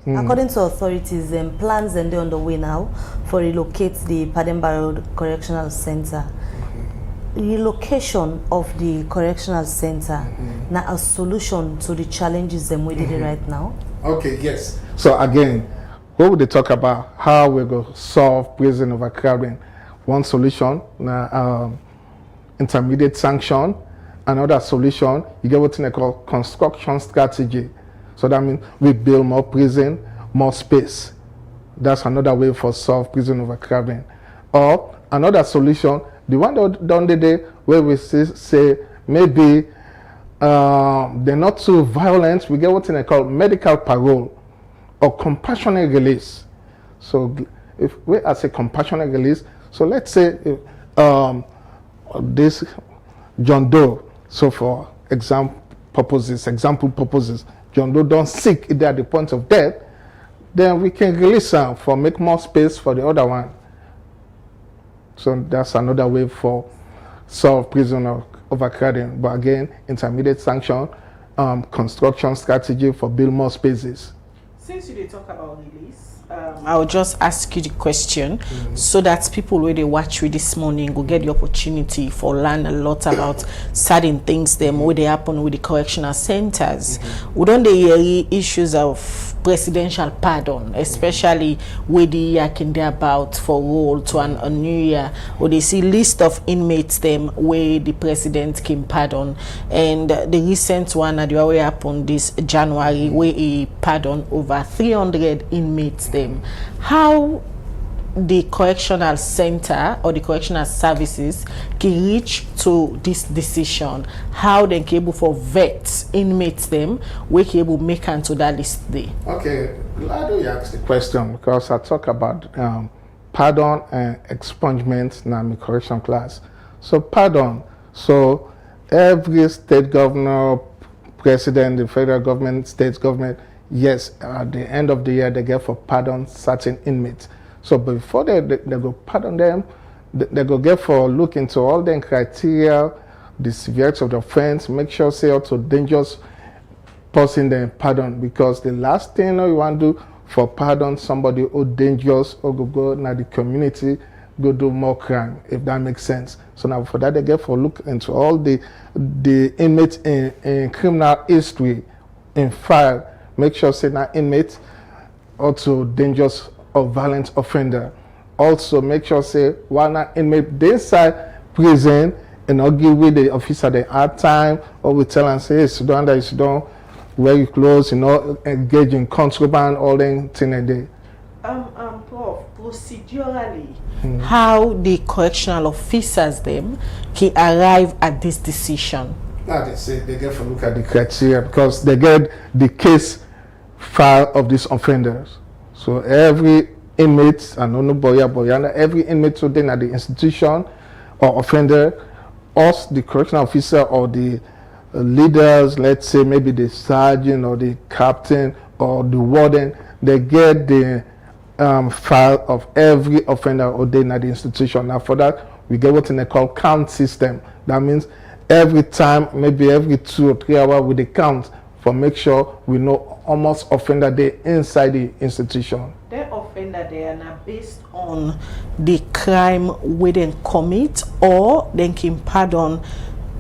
According to authorities, plans are on the way now for relocate the Pademba Correctional Center. Relocation of the correctional center now a solution to the challenges them we did right now. Okay, yes. So again, what would they talk about? How we're going to solve prison overcrowding? One solution, intermediate sanction. Another solution, you get what they call construction strategy. So that means we build more prison, more space. That's another way for solve prison overcrowding. Or another solution, the one that done the day where we say maybe they're not too violent. We get what they call medical parole or compassionate release. So if we as a compassionate release, so let's say this John Doe. So for example purposes. John Doe don't sick if they're at the point of death, then we can release them for make more space for the other one. So that's another way for solve prison overcrowding. But again, intermediate sanction, construction strategy for build more spaces. Since you did talk about release, I'll just ask you the question so that people where they watch you this morning will get the opportunity for learn a lot about certain things them where they happen with the correctional centers. We don't hear issues of presidential pardon, especially with the year about for roll to a new year, or they see list of inmates them where the president can pardon, and the recent one that way happened this January where he pardon over 300 inmates them. How the correctional center or the correctional services can reach to this decision? How they can able for vet inmates them, we can able make into that list there? Okay, glad you asked the question because I talk about pardon and expungement in my correction class. So pardon, so every state governor, president, the federal government, state government, yes, at the end of the year they get for pardon certain inmates. So before they go pardon them, they go get for look into all the criteria, the severity of the offense, make sure say also dangerous person then pardon, because the last thing you want to do for pardon somebody who dangerous or go now the community go do more crime, if that makes sense. So now for that they get for look into all the inmates in criminal history in file, make sure say now inmates also dangerous or violent offender. Also make sure say one inmate inside prison and not give with the officer the hard time, or we tell and say, hey, sit down there, sit down, wear your clothes, you know, engage in contraband, all them thing a day. Prof, procedurally, how the correctional officers them can arrive at this decision? Now they say they get to look at the criteria because they get the case file of these offenders. So every inmate, I don't know boyana, every inmate today at the institution or offender, us the correctional officer or the leaders, let's say maybe the sergeant or the captain or the warden, they get the file of every offender ordained at the institution. Now for that, we get what they call count system. That means every time, maybe every 2 or 3 hours, we count for make sure we know almost offender day inside the institution. The offender they are now based on the crime we then commit, or they can pardon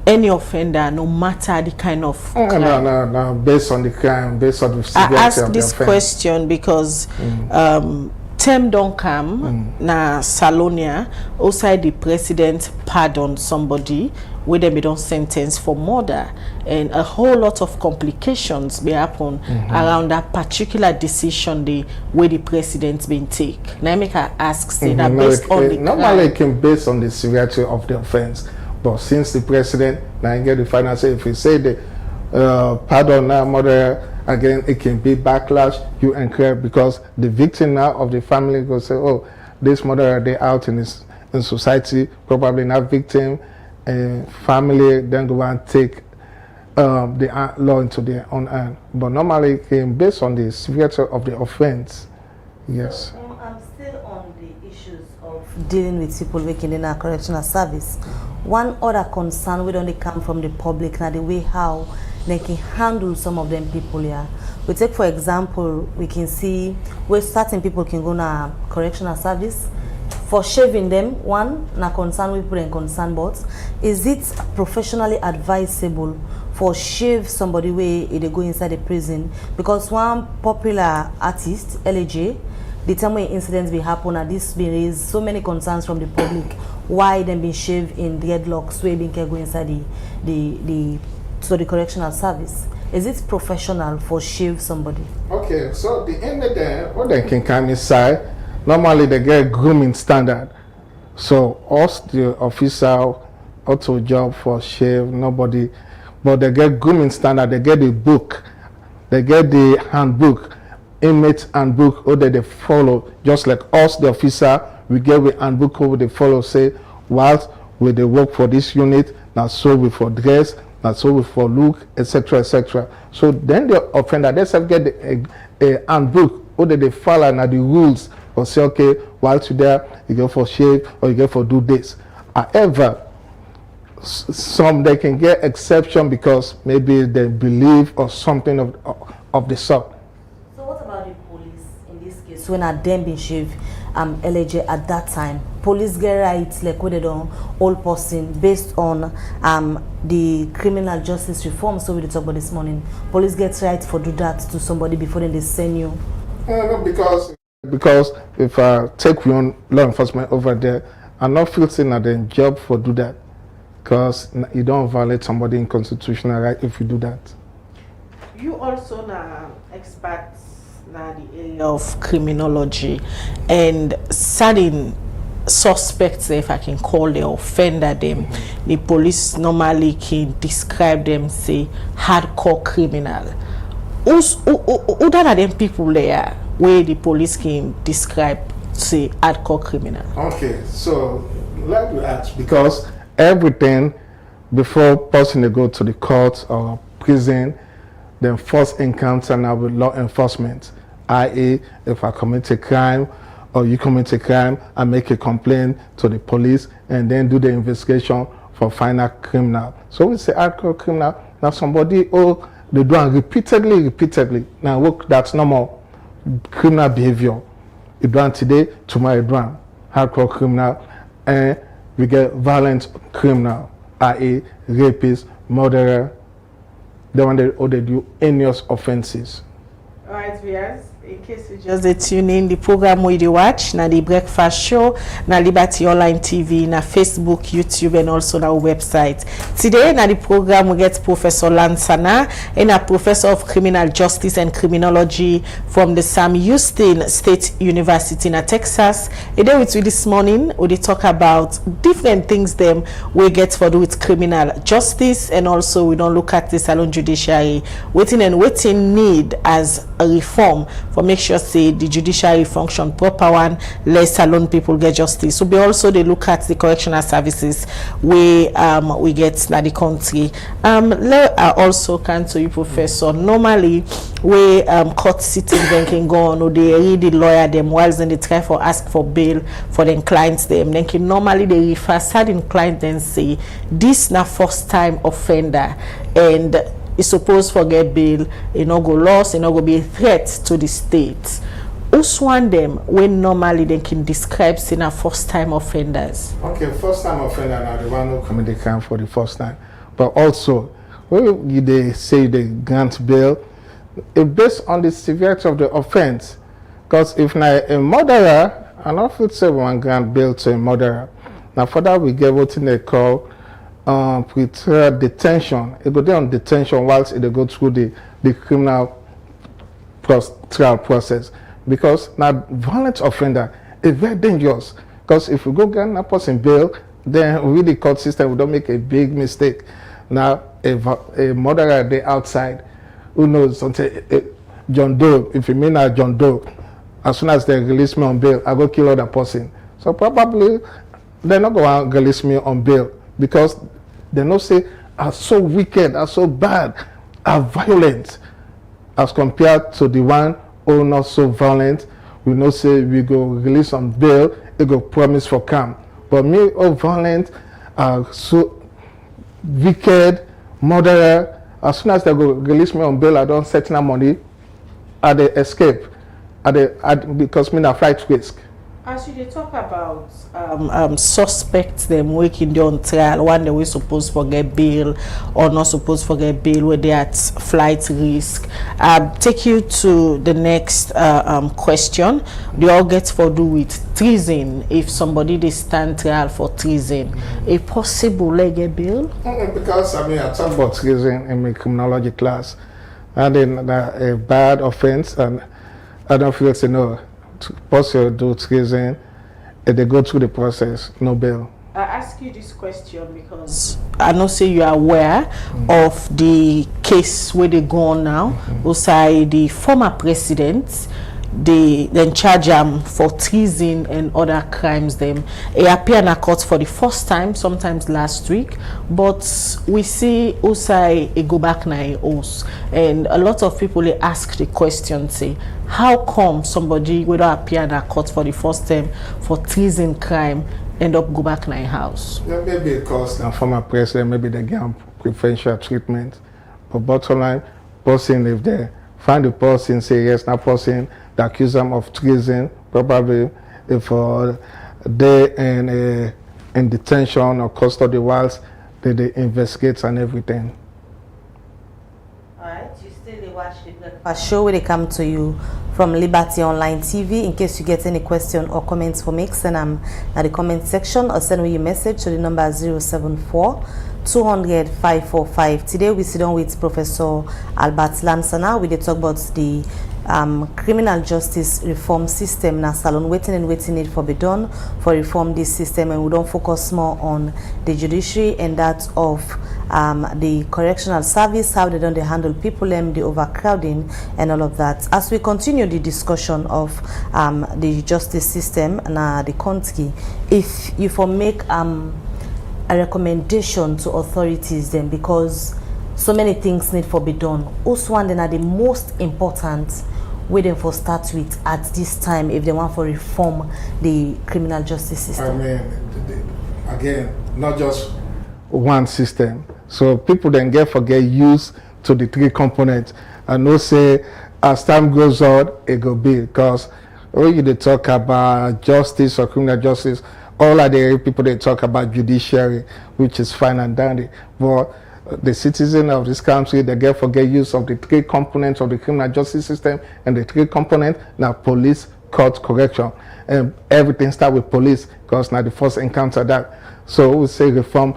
any offender no matter the kind of crime? No, based on the crime, based on the severity I ask of this the offense. question because term don't come na Salonia outside the president pardon somebody where they be done sentence for murder, and a whole lot of complications may happen around that particular decision the way the president been take. Now make I ask say that based on the normally crime. it can based on the severity of the offense, but since the president now get the final say, if you say the pardon now murder again, it can be backlash you incur, because the victim now of the family will say, oh, this murderer they out in society, probably not victim, and family then go and take the law into their own hand. But normally it can based on the severity of the offense. Yes. So, I'm still on the issues of dealing with people working in our correctional service. One other concern we don't come from the public now, the way how they can handle some of them people here. We take for example, we can see where certain people can go na correctional service for shaving them. One na concern we people and concern, but is it professionally advisable for shave somebody where they go inside the prison? Because one popular artist, LJ, the time when incidents be happen, and this be raised so many concerns from the public. Why them being shaved in dreadlocks where being can go inside the correctional service? Is it professional for shave somebody? Okay, so the end of the what they can come inside, normally they get grooming standard. So us the officer auto job for shave nobody, but they get grooming standard. They get the book, they get the handbook, inmate handbook, or they follow. Just like us the officer, we get the handbook over they follow. Say whilst we they work for this unit, now so we for dress. That's so for look, etc., etc. So then the offender they self get a handbook, or they follow now the rules, or say okay, while you there you go for shave or you go for do this. However, some they can get exception because maybe they believe or something of the sort. So what about the police in this case? When a them been shaved, LJ at that time, police get rights like what they don't all person based on the criminal justice reform. So we talk about this morning. Police get right for do that to somebody before then they send you. No, because if I take one law enforcement over there, I'm not feeling at the job for do that, because you don't violate somebody in constitutional right if you do that. You also na experts now the area of criminology and certain suspects, if I can call the offender them, the police normally can describe them, say, hardcore criminal. Who are them people there where the police can describe, say, hardcore criminal? Okay, so let me ask, because everything before person they go to the court or prison, then first encounter now with law enforcement, i.e. if I commit a crime or you commit a crime, I make a complaint to the police and then do the investigation for final criminal. So we say hardcore criminal, now somebody, oh, they do it repeatedly. Now look, that's normal criminal behavior. You do it today, tomorrow you do it. Hardcore criminal, and we get violent criminal, i.e. rapist, murderer, the one that they do heinous offenses. All right, viewers, in case you just tune in, the program we watch na the breakfast show na Liberty Online TV, na Facebook, YouTube, and also na website. Today na the program we get Professor Lansana, and a professor of criminal justice and criminology from the Sam Houston State University in Texas. And then with you this morning, we talk about different things them we get for do with criminal justice, and also we don't look at the salon judiciary waiting need as a reform for make sure say the judiciary function proper one, less salon people get justice. So we also they look at the correctional services we get na the country. Let also can to you, Professor. Normally we court sitting then can go on or they read the lawyer them whilst then they try for ask for bail for them clients them. Then can normally they refer certain client then say this na first time offender and is supposed to get bail, it no go loss, it no go be a threat to the state. Who's one them when normally they can describe saying a first time offenders? Okay, first time offender now the one who commit the crime for the first time. But also when they say they grant bail, it based on the severity of the offense. Because if now a murderer, and I would say one grant bail to a murderer. Now for that we get what they call pretrial detention. It go there on detention whilst they go through the criminal trial process, because now violent offender is very dangerous. Because if we go get a person bail, then with the court system we don't make a big mistake. Now a murderer they outside, who knows something, John Doe, if you mean John Doe, as soon as they release me on bail, I go kill other person. So probably they're not going to release me on bail, because they know say are so wicked, are so bad, are violent as compared to the one who not so violent. We know say we go release on bail, it go promise for calm. But me all violent, so wicked, murderer, as soon as they go release me on bail, I don't set enough money, I they escape, because me na flight risk. As you talk about suspects them working on trial, one that we supposed to get bail or not supposed to get bail, where they at flight risk. Take you to the next question. They all get for do with treason. If somebody they stand trial for treason, a possible they get bail? Because I mean I talk about treason in my criminology class, and then a bad offense, and I don't feel to know. Possible do treason, if they go through the process, no bail. I ask you this question because I know say you are aware of the case where they go on now. Also, the former president, they then charge them for treason and other crimes. Them they appear in a court for the first time, sometimes last week. But we see also a go back now house, and a lot of people they ask the question, say, how come somebody would appear in a court for the first time for treason crime end up go back in a house? Yeah, maybe because the former president, maybe they get preferential treatment. But bottom line, person if they find the person, say yes, that person, they accuse them of treason, probably if they in detention or custody whilst they investigate and everything. Alright, you still watch the breakfast show where they come to you from Liberty Online TV. In case you get any question or comments for me, send them at the comment section or send me your message to the number 074 200 545. Today we sit down with Professor Albert Lansana. We talk about the criminal justice reform system na salon waiting it for be done for reform this system, and we don't focus more on the judiciary and that of the correctional service, how they don't handle people, the overcrowding and all of that. As we continue the discussion of the justice system na the country, if you for make a recommendation to authorities then, because so many things need for be done, also one then are the most important way them for start with at this time if they want for reform the criminal justice system? I mean, again, not just one system. So people then get used to the three components and no say as time goes on it go be, because when you talk about justice or criminal justice, all of the people they talk about judiciary, which is fine and dandy, but the citizen of this country, they get use of the three components of the criminal justice system, and the three components now police, court, correction, and everything start with police because now the first encounter that. So we say reform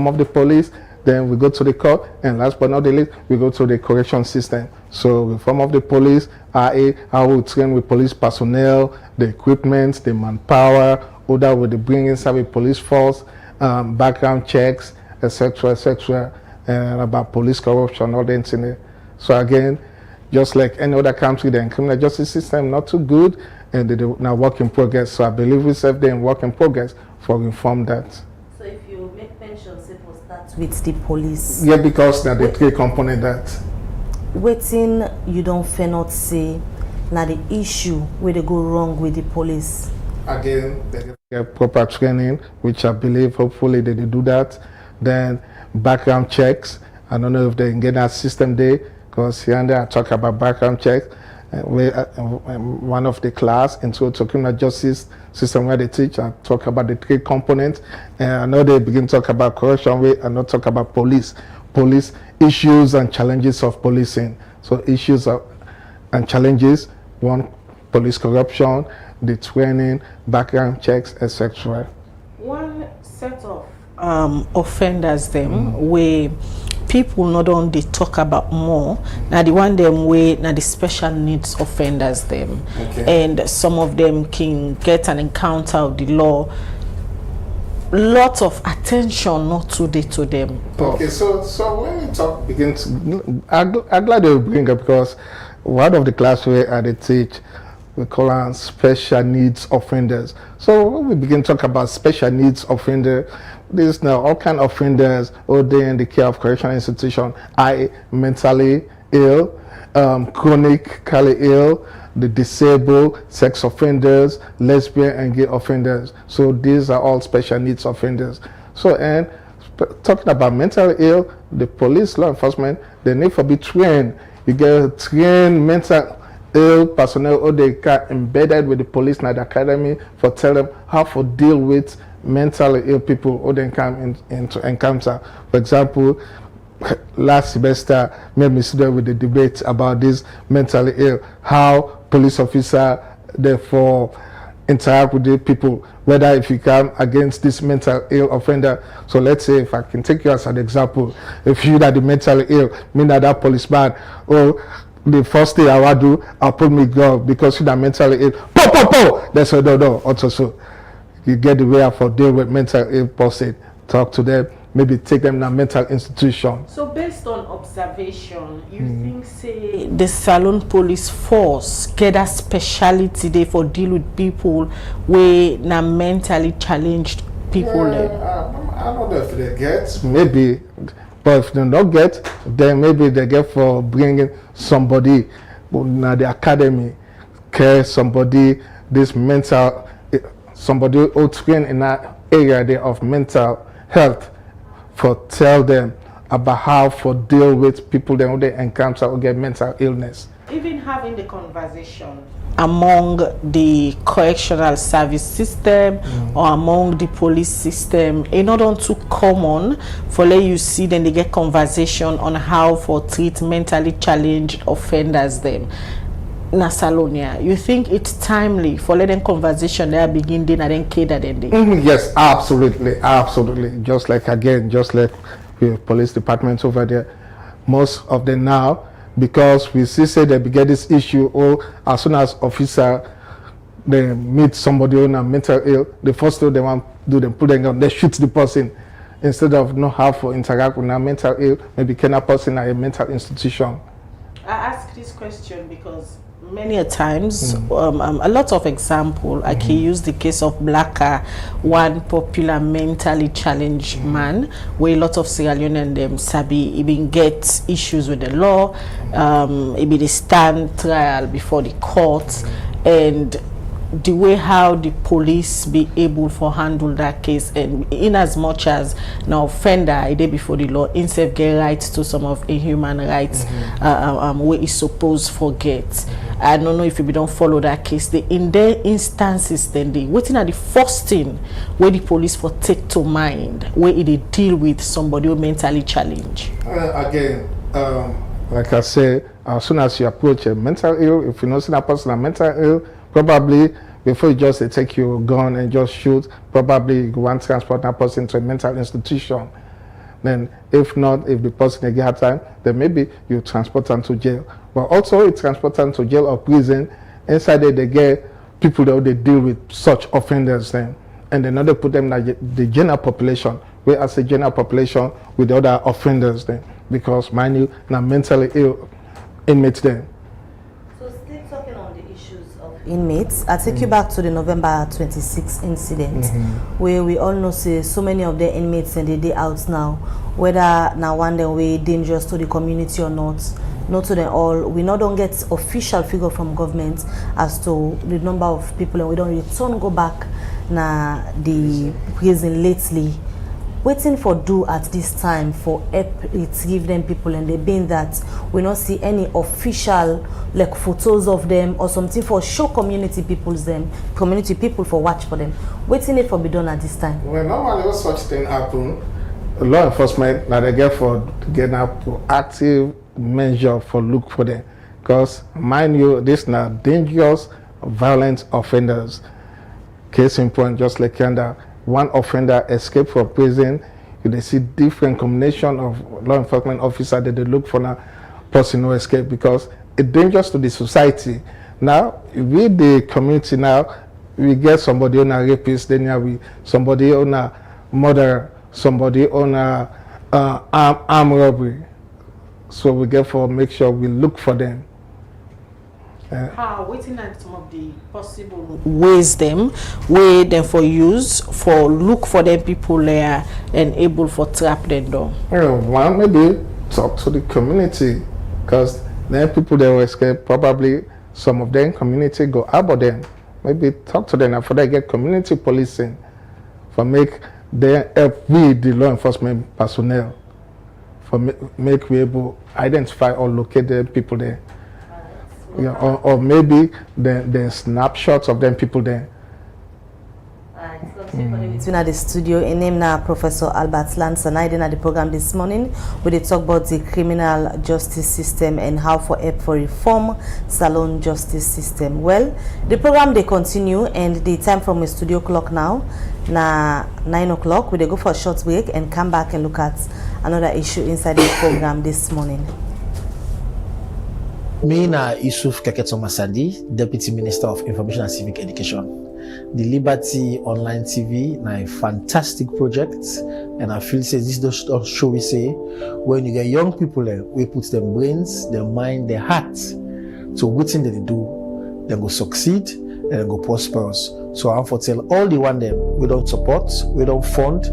of the police, then we go to the court, and last but not the least, we go to the correction system. So reform of the police, i.e. how we train with police personnel, the equipment, the manpower, order with the bring inside with police force, background checks, etc., etc., and about police corruption, all the things. So again, just like any other country, the criminal justice system not too good, and they do now work in progress. So I believe we serve them work in progress for reform that. So if you make mention, say for start with the police. Yeah, because now the three component that. Waiting, you don't fair not say now the issue where they go wrong with the police. Again, they get proper training, which I believe hopefully they do that. Then background checks. I don't know if they can get that system there, because here and there I talk about background checks. One of the class into criminal justice system where they teach, I talk about the three components. And I know they begin to talk about corruption, I not talk about police issues and challenges of policing. So issues and challenges, one, police corruption, the training, background checks, etc. One set of offenders them where people not only talk about more now the one them way now the special needs offenders them, and some of them can get an encounter of the law, lot of attention not today to them. Okay, so when we talk I'm glad they bring up, because one of the class where they teach, we call them special needs offenders. So when we begin to talk about special needs offender, there's now all kind of offenders all day in the care of correctional institution, i.e. mentally ill, chronically ill, the disabled, sex offenders, lesbian and gay offenders. So these are all special needs offenders. So, and talking about mentally ill, the police, law enforcement, they need to be trained. You get trained mental ill personnel, or they got embedded with the police in the academy for tell them how to deal with mentally ill people or they come into encounter. For example, last semester made me sit there with the debate about this mentally ill, how police officer therefore interact with the people, whether if you come against this mental ill offender. So let's say, if I can take you as an example, if you that the mentally ill, mean that policeman, the first thing I will do, I'll put me glove because you that mentally ill. That's what I do. Also, so you get the way for deal with mental ill person, talk to them, maybe take them to a mental institution. So based on observation, you think say the Salon police force get a speciality there for deal with people where na mentally challenged people? I don't know if they get, maybe, but if they don't get, then maybe they get for bringing somebody in the academy, care somebody, this mental, somebody who train in that area there of mental health, for tell them about how for deal with people that they encounter or get mental illness. Even having the conversation among the correctional service system or among the police system, it's not too common for let you see then they get conversation on how for treat mentally challenged offenders them. Nasalonia, you think it's timely for letting conversation there begin then and then cater then? Yes, absolutely. Just like the police departments over there, most of them now because we see say they get this issue, or as soon as officer they meet somebody on a mental ill, the first thing they want to do, them put them on, they shoot the person instead of know how to interact with a mental ill, maybe can a person at a mental institution. I ask this question because many a times, a lot of example, I can use the case of Blacka, one popular mentally challenged man, where a lot of Sierra Leone and them sabi even get issues with the law, maybe they stand trial before the court, and the way how the police be able to handle that case, and in as much as now offender a day before the law instead get rights to some of a human rights where is supposed forget. I don't know if you don't follow that case. In their instances, then they waiting at the first thing where the police for take to mind where they deal with somebody who mentally challenged. Again, like I say, as soon as you approach a mental ill, if you know that person is mental ill, probably before you just take your gun and just shoot, probably you want to transport that person to a mental institution. Then if not, if the person get time, then maybe you transport them to jail. But also you transport them to jail or prison. Inside there they get people that they deal with such offenders then. And then they put them in the general population, whereas the general population with the other offenders then. Because mind you, now mentally ill inmates then. Inmates, I take you back to the November 26 incident, where we all know say so many of the inmates and they out now, whether now one day way dangerous to the community or not to them all. We not don't get official figure from government as to the number of people, and we don't return go back na the prison lately. Waiting for do at this time for retrieve them people, and they being that we not see any official like photos of them or something for show community people for watch for them. Waiting it for be done at this time. Well, normally when such thing happen, law enforcement now they get a proactive measure for look for them, because mind you, this now dangerous violent offenders. Case in point, just like yonder. One offender escaped from prison, they see different combination of law enforcement officers that they look for a person who escaped, because it's dangerous to the society. Now, with the community now, we get somebody on a rapist, then we somebody on a murder, somebody on a armed robbery. So we get for make sure we look for them. How waiting at some of the possible ways them for use for look for them people there and able for trap them down. One, maybe talk to the community, because then people that will escape, probably some of them community go about them. Maybe talk to them after they get community policing for make them help with the law enforcement personnel for make we able identify or locate the people there. Yeah, or maybe the snapshots of them people there. Between at the studio, a name now Professor Albert Lansana at the program this morning, where they talk about the criminal justice system and how for help for reform salon justice system. Well, the program they continue, and the time from the studio clock now, 9 o'clock. We they go for a short break and come back and look at another issue inside the program this morning. Me na Yusuf Keketso Masadi, Deputy Minister of Information and Civic Education. The Liberty Online TV na a fantastic project, and I feel say this does show we say when you get young people we put their brains, their mind, their heart to what thing that they do, they go succeed and they go prosperous. So I'm for tell all the one them we don't support, we don't fund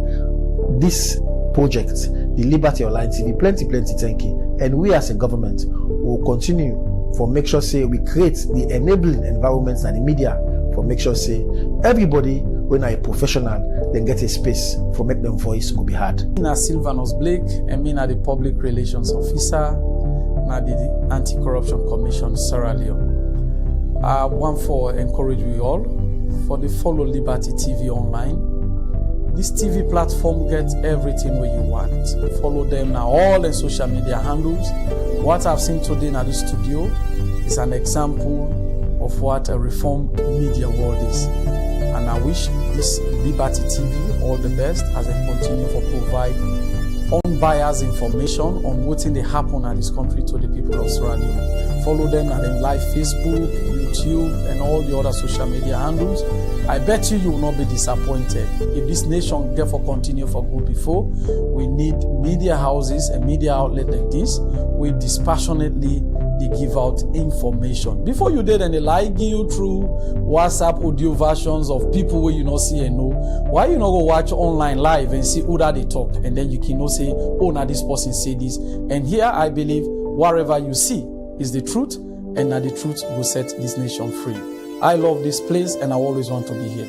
this project, the Liberty Online TV, plenty thank you, and we as a government will continue for make sure say we create the enabling environments and the media for make sure say everybody when a professional then get a space for make them voice go be heard. Na Sylvanus Blake, and me na the Public Relations Officer na the Anti-Corruption Commission Sierra Leone. I want for encourage you all for the follow Liberty TV online. This TV platform gets everything where you want. Follow them now, all the social media handles. What I've seen today in the studio is an example of what a reformed media world is. And I wish this Liberty TV all the best as they continue to provide unbiased information on what they happen in this country to the people of Sierra Leone. Follow them at them live Facebook, YouTube, and all the other social media handles. I bet you will not be disappointed. If this nation therefore continue for good before, we need media houses and media outlets like this. We dispassionately they give out information. Before you did, and they like you through WhatsApp audio versions of people where you not see and know. Why you not go watch online live and see who that they talk, and then you can not say, oh, now this person say this. And here I believe whatever you see is the truth, and now the truth will set this nation free. I love this place, and I always want to be here.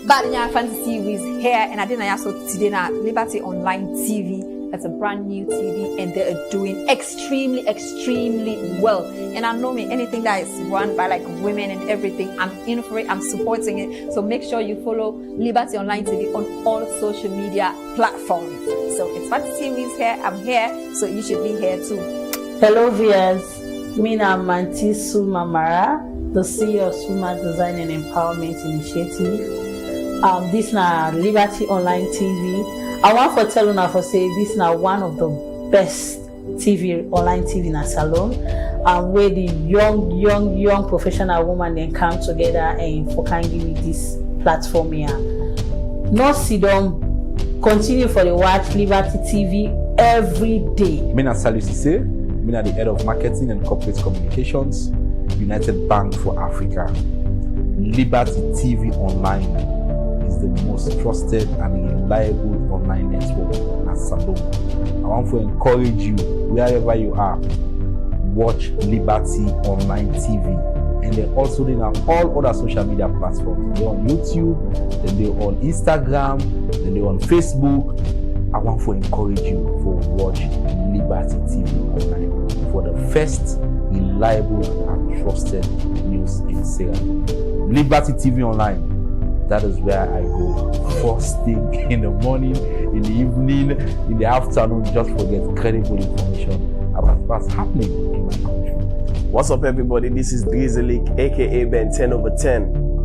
Badinya Fantasy is here, and I didn't also today na Liberty Online TV. That's a brand new TV, and they are doing extremely well. And I know me, anything that is run by like women and everything, I'm in for it, I'm supporting it. So make sure you follow Liberty Online TV on all social media platforms. So it's Fantasy is here, I'm here, so you should be here too. Hello viewers, me na Manti Mamara, the CEO of Suma Design and Empowerment Initiative. This na Liberty Online TV. I want to tell you for say this now one of the best online TV in a salon, where the young professional woman then come together and for kind give this platform here. No sit down, continue for the watch Liberty TV every day. Mina Salusise, Mina the head of marketing and corporate communications, United Bank for Africa. Liberty TV Online is the most trusted and reliable online network in Salon. I want to encourage you, wherever you are, watch Liberty Online TV. And they're also doing on all other social media platforms. They're on YouTube, then they're on Instagram, then they're on Facebook. I want to encourage you to watch Liberty TV Online for the first reliable and trusted news in Sierra Leone. Liberty TV Online. That is where I go first thing in the morning, in the evening, in the afternoon, just to get credible information about what's happening in my country. What's up, everybody? This is Drizzly, aka Ben 10 over 10,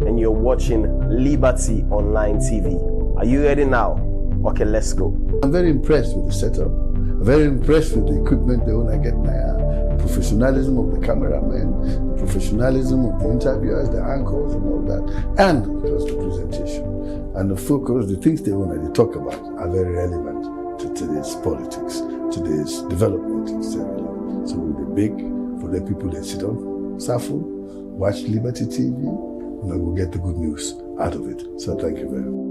and you're watching Liberty Online TV. Are you ready now? Okay, let's go. I'm very impressed with the setup. I'm very impressed with the equipment they want to get now. The professionalism of the cameramen, the professionalism of the interviewers, the anchors and all that, and of course the presentation. And the focus, the things they want to talk about are very relevant to today's politics, today's development in Sierra Leone. So we'll be big for the people that sit on Safo, watch Liberty TV, and I will get the good news out of it. So thank you very much.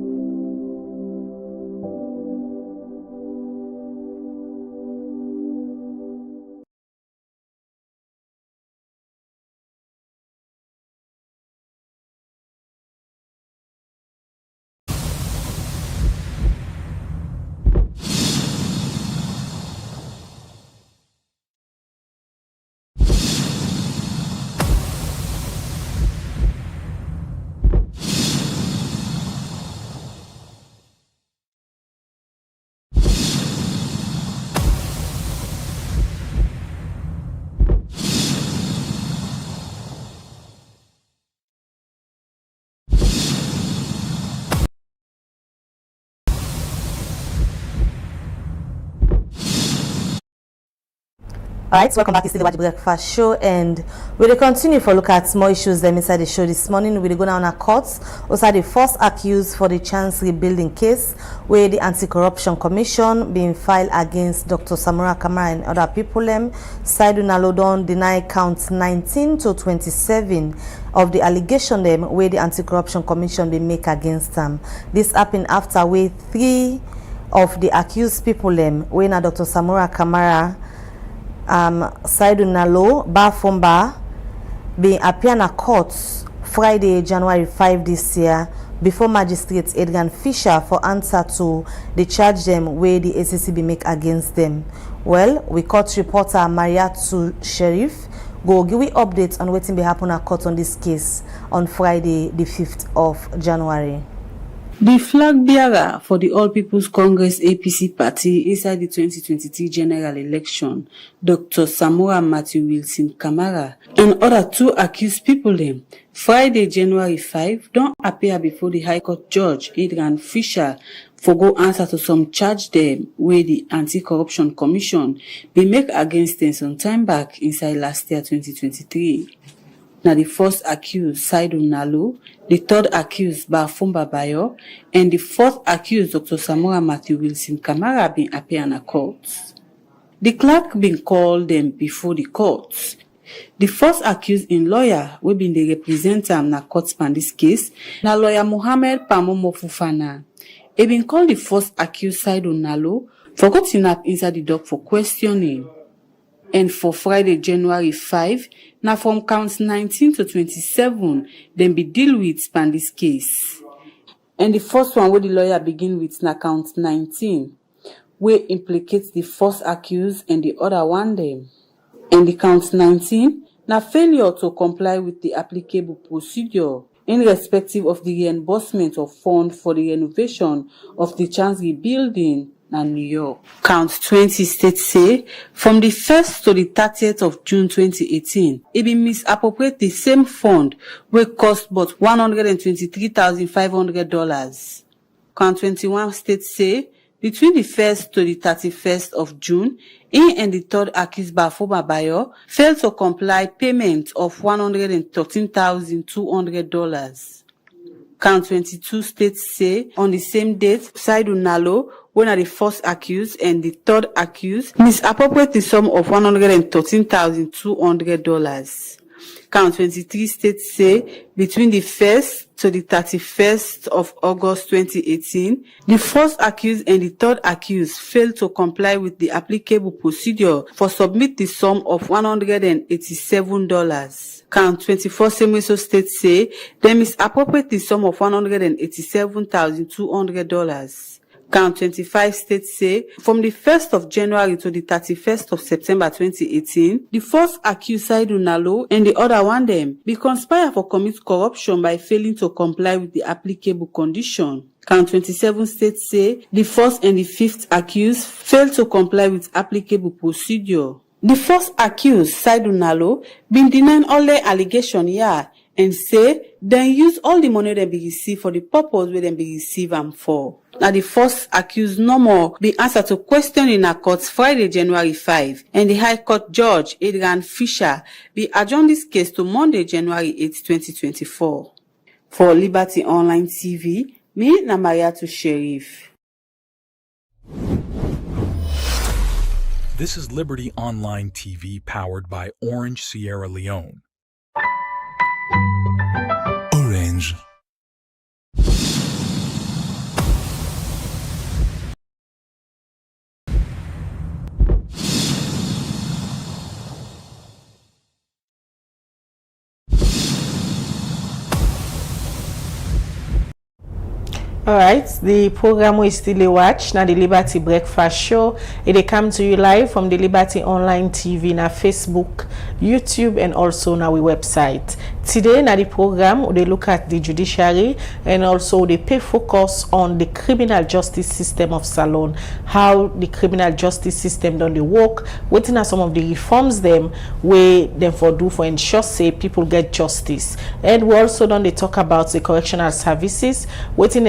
Alright, welcome back to the Breakfast Show, and we will continue for look at more issues them inside the show this morning. We'll go down our courts. Also, the first accused for the Chancery building case where the Anti-Corruption Commission being filed against Dr. Samura Kamara and other people. Saidu Nalodon deny counts 19 to 27 of the allegation them where the Anti-Corruption Commission been make against them. This happened after where 3 of the accused people when Dr. Samura Kamara, Saidu Nalo, Bafomba, being appeared in court Friday, January 5 this year before Magistrate Adrian Fisher for answer to the charge them where the ACCB make against them. Well, we court reporter Mariatu Sheriff go give we updates on what's been happen at court on this case on Friday, the 5th of January. The flag bearer for the All People's Congress APC party inside the 2023 general election, Dr. Samura Matthew Wilson Kamara, and other 2 accused people Friday, January 5, don't appear before the High Court Judge Adrian Fisher for go answer to some charge them where the Anti-Corruption Commission be make against them some time back inside last year 2023. Now the first accused, Saidu Nalo, the third accused, Bafumba Bayo, and the fourth accused, Dr. Samora Matthew Wilson Kamara, been appear in the courts. The clerk been called them before the courts. The first accused in lawyer, we been the representative in the courts on this case, na lawyer Mohammed Pamomo Fufana. He been called the first accused, Saidu Nalo, for got kidnapped inside the dock for questioning. And for Friday, January 5, now from counts 19 to 27, then be deal with span this case. And the first one where the lawyer begin with na count 19, where implicates the first accused and the other one them. And the count 19, now failure to comply with the applicable procedure in respective of the reimbursement of funds for the renovation of the Chancery building in New York. Count 20 states say, from the 1st to the 30th of June 2018, it be misappropriate the same fund which cost but $123,500. Count 21 states say, between the 1st to the 31st of June, he and the third accused Bafoma Bayo failed to comply payment of $113,200. Count 22 states say, on the same date, Saidu Nalo, one of the first accused and the third accused, misappropriate the sum of $113,200. Count 23 states say, between the 1st to the 31st of August 2018, the first accused and the third accused failed to comply with the applicable procedure for submit the sum of $187. Count 24 Semeso states say, they misappropriate the sum of $187,200. Count 25 states say, from the 1st of January to the 31st of September 2018, the first accused Saidu Nalo and the other one them be conspire for commit corruption by failing to comply with the applicable condition. Count 27 states say, the first and the fifth accused failed to comply with applicable procedure. The first accused, Saidu Nalo, been denying all their allegation here and say, they use all the money they be received for the purpose where they be received them for. Now the first accused no more be answered to question in a court Friday, January 5, and the High Court Judge Adrian Fisher be adjourned this case to Monday, January 8, 2024. For Liberty Online TV, me na Mariatu Sheriff. This is Liberty Online TV powered by Orange Sierra Leone. Orange. Alright, the program we still watch now the Liberty Breakfast Show. It come to you live from the Liberty Online TV na Facebook, YouTube, and also na we website. Today na the program they look at the judiciary and also they pay focus on the criminal justice system of Salon, how the criminal justice system done the work, waiting are some of the reforms them we them for do for ensure say people get justice. And we also done they talk about the correctional services, waiting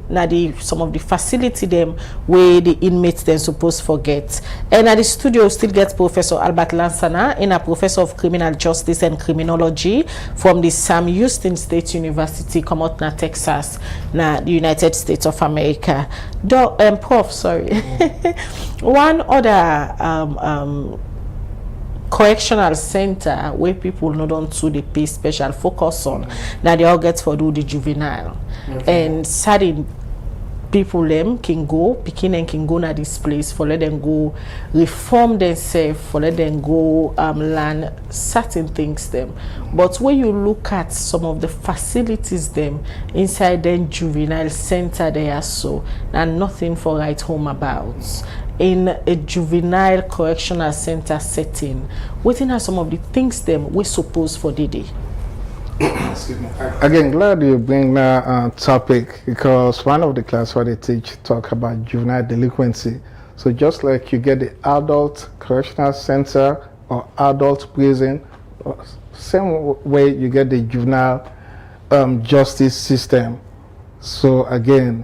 na the some of the facility them where the inmates then supposed forget. And at the studio still gets Professor Albert Lansana, in a professor of criminal justice and criminology from the Sam Houston State University, come out na Texas, na the United States of America. Prof, sorry. One other correctional center where people not on to they pay special focus on that they all get for do the juvenile. And certain people them can go picking and can go na this place for let them go reform themselves, for let them go learn certain things them. But when you look at some of the facilities them inside the juvenile center they are so and nothing for write home about. In a juvenile correctional center setting, what are some of the things them we suppose for the day? Excuse me. Again, glad you bring that topic because one of the class what they teach talk about juvenile delinquency. So just like you get the adult correctional center or adult prison, same way you get the juvenile justice system. So again,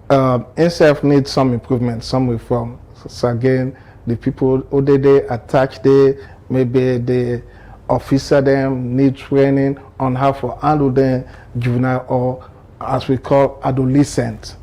NCF needs some improvement, some reform. So again, the people who they attach there, maybe the officer them need training on how to handle the juvenile, or as we call adolescent.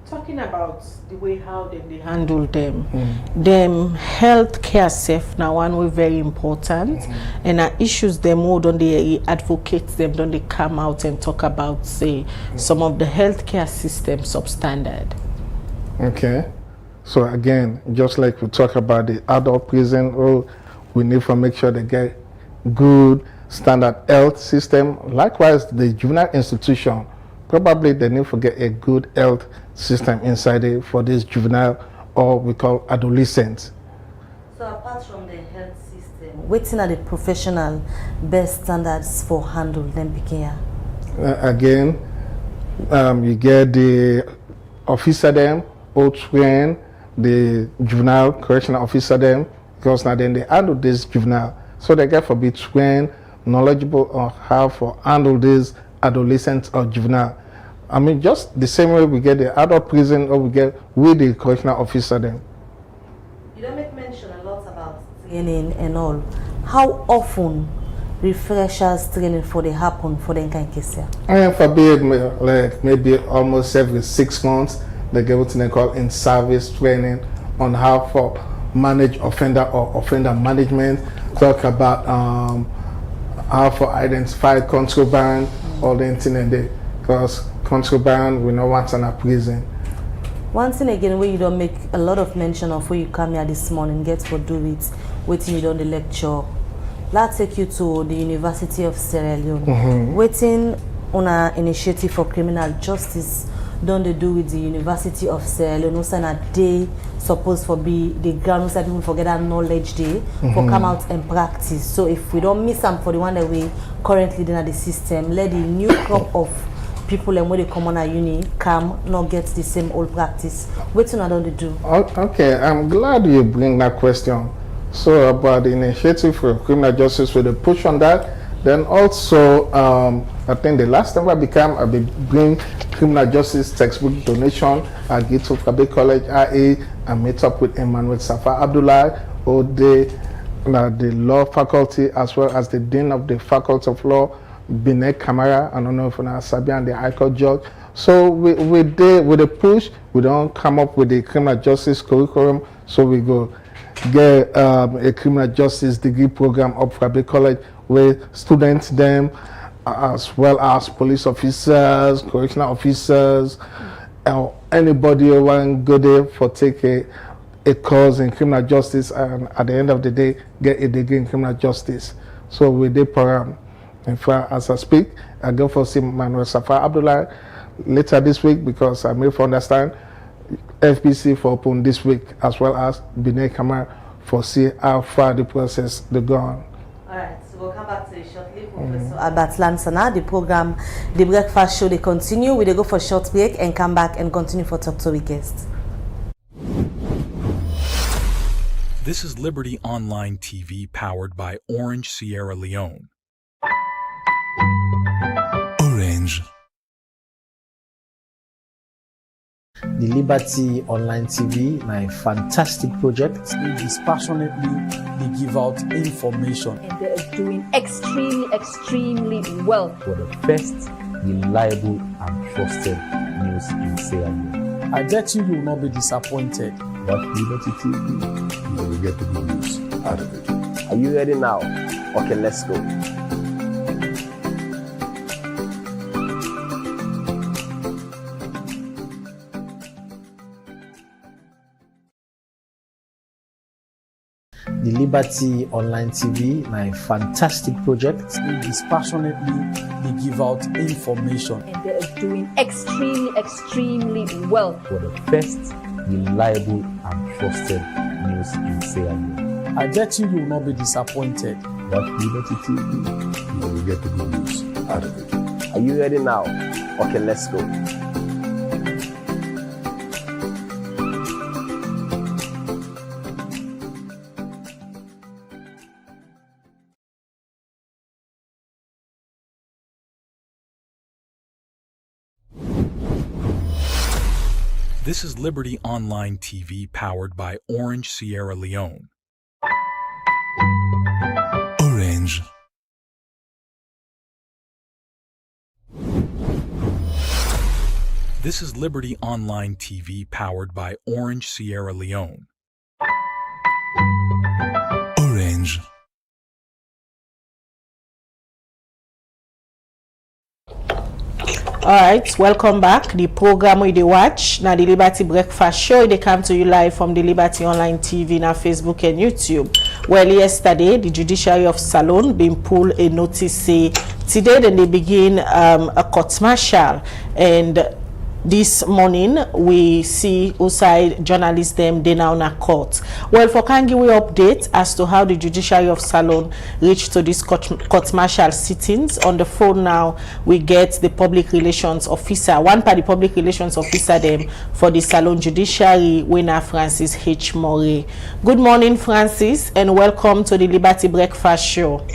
Talking about the way how they handle them, them health care safe now one way very important, and issues them more don't they advocate them, don't they come out and talk about say some of the healthcare system substandard. Okay, so again, just like we talk about the adult prison, we need to make sure they get good standard health system. Likewise, the juvenile institution, probably they need to get a good health system inside it for this juvenile, or we call adolescents. So apart from the health system, waiting at the professional best standards for handle them picking again, you get the officer them, all train the juvenile correctional officer them, because now then they handle this juvenile, so they get to be trained, knowledgeable on how to handle this adolescent or juvenile. I mean, just the same way we get the adult prison, or we get with the correctional officer then. You don't make mention a lot about training and all. How often refreshers training for the happen for the kind case? I forbid, like maybe almost every 6 months, they get what they call in-service training on how to manage offender or offender management, talk about how to identify contraband, all the internet there, because contraband we don't want in a prison. One thing again where you don't make a lot of mention of where you come here this morning, get to do it, waiting you don't the lecture. Let's take you to the University of Sierra Leone. Waiting on an initiative for criminal justice, don't they do with the University of Sierra Leone? Also, a day supposed to be the ground where people forget that knowledge day for come out and practice. So if we don't miss them for the one that we currently in the system, let the new crop of people and when they come on a uni come not get the same old practice. What don't they do? Okay, I'm glad you bring that question. So about the initiative for criminal justice, with a push on that. Then also, I think the last time I bring criminal justice textbook donation. I get to Kabe College IA and meet up with Emmanuel Safa Abdullah, or the law faculty, as well as the dean of the faculty of law, Binek Kamara. I don't know if you know Sabi, and the High Court judge. So with the push, we don't come up with the criminal justice curriculum. So we go get a criminal justice degree program up for Kabe College, where students them, as well as police officers, correctional officers, anybody who want to go there for take a course in criminal justice, and at the end of the day get a degree in criminal justice. So with the program, in fact, as I speak, I go for see Manuel Safa Abdullah later this week, because I may understand FBC for open this week, as well as Binek Kamara for see how far the process they go on. Alright, so we'll come back to it shortly. Professor Albert Lansana, the program, the breakfast show, they continue. We go for a short break and come back and continue for Talk to We guests. This is Liberty Online TV, powered by Orange Sierra Leone. Orange. The Liberty Online TV, my fantastic project. They dispassionately they give out information. And they are doing extremely well. For the first, reliable and trusted news in Sierra Leone. I bet you will not be disappointed. But Liberty TV, you will get the good news out of it. Are you ready now? Okay, let's go. The Liberty Online TV, my fantastic project. They dispassionately they give out information. And they are doing extremely well. For the first, reliable and trusted news in Sierra Leone. I bet you will not be disappointed. But Liberty TV, you will get the good news out of it. Are you ready now? Okay, let's go. This is Liberty Online TV powered by Orange Sierra Leone. Orange. This is Liberty Online TV powered by Orange Sierra Leone. Orange. Alright, welcome back. The program we watch now, the Liberty Breakfast Show. They come to you live from the Liberty Online TV now, Facebook and YouTube. Well, yesterday the judiciary of Salone been pulled a notice say today then they begin a court martial, and this morning we see outside journalists them they now in a court. Well, for can give we update as to how the judiciary of Salone reached to this court martial sittings. On the phone now we get the public relations officer, one part the public relations officer them for the Salone judiciary, winner Francis H. Murray. Good morning, Francis, and welcome to the Liberty Breakfast Show.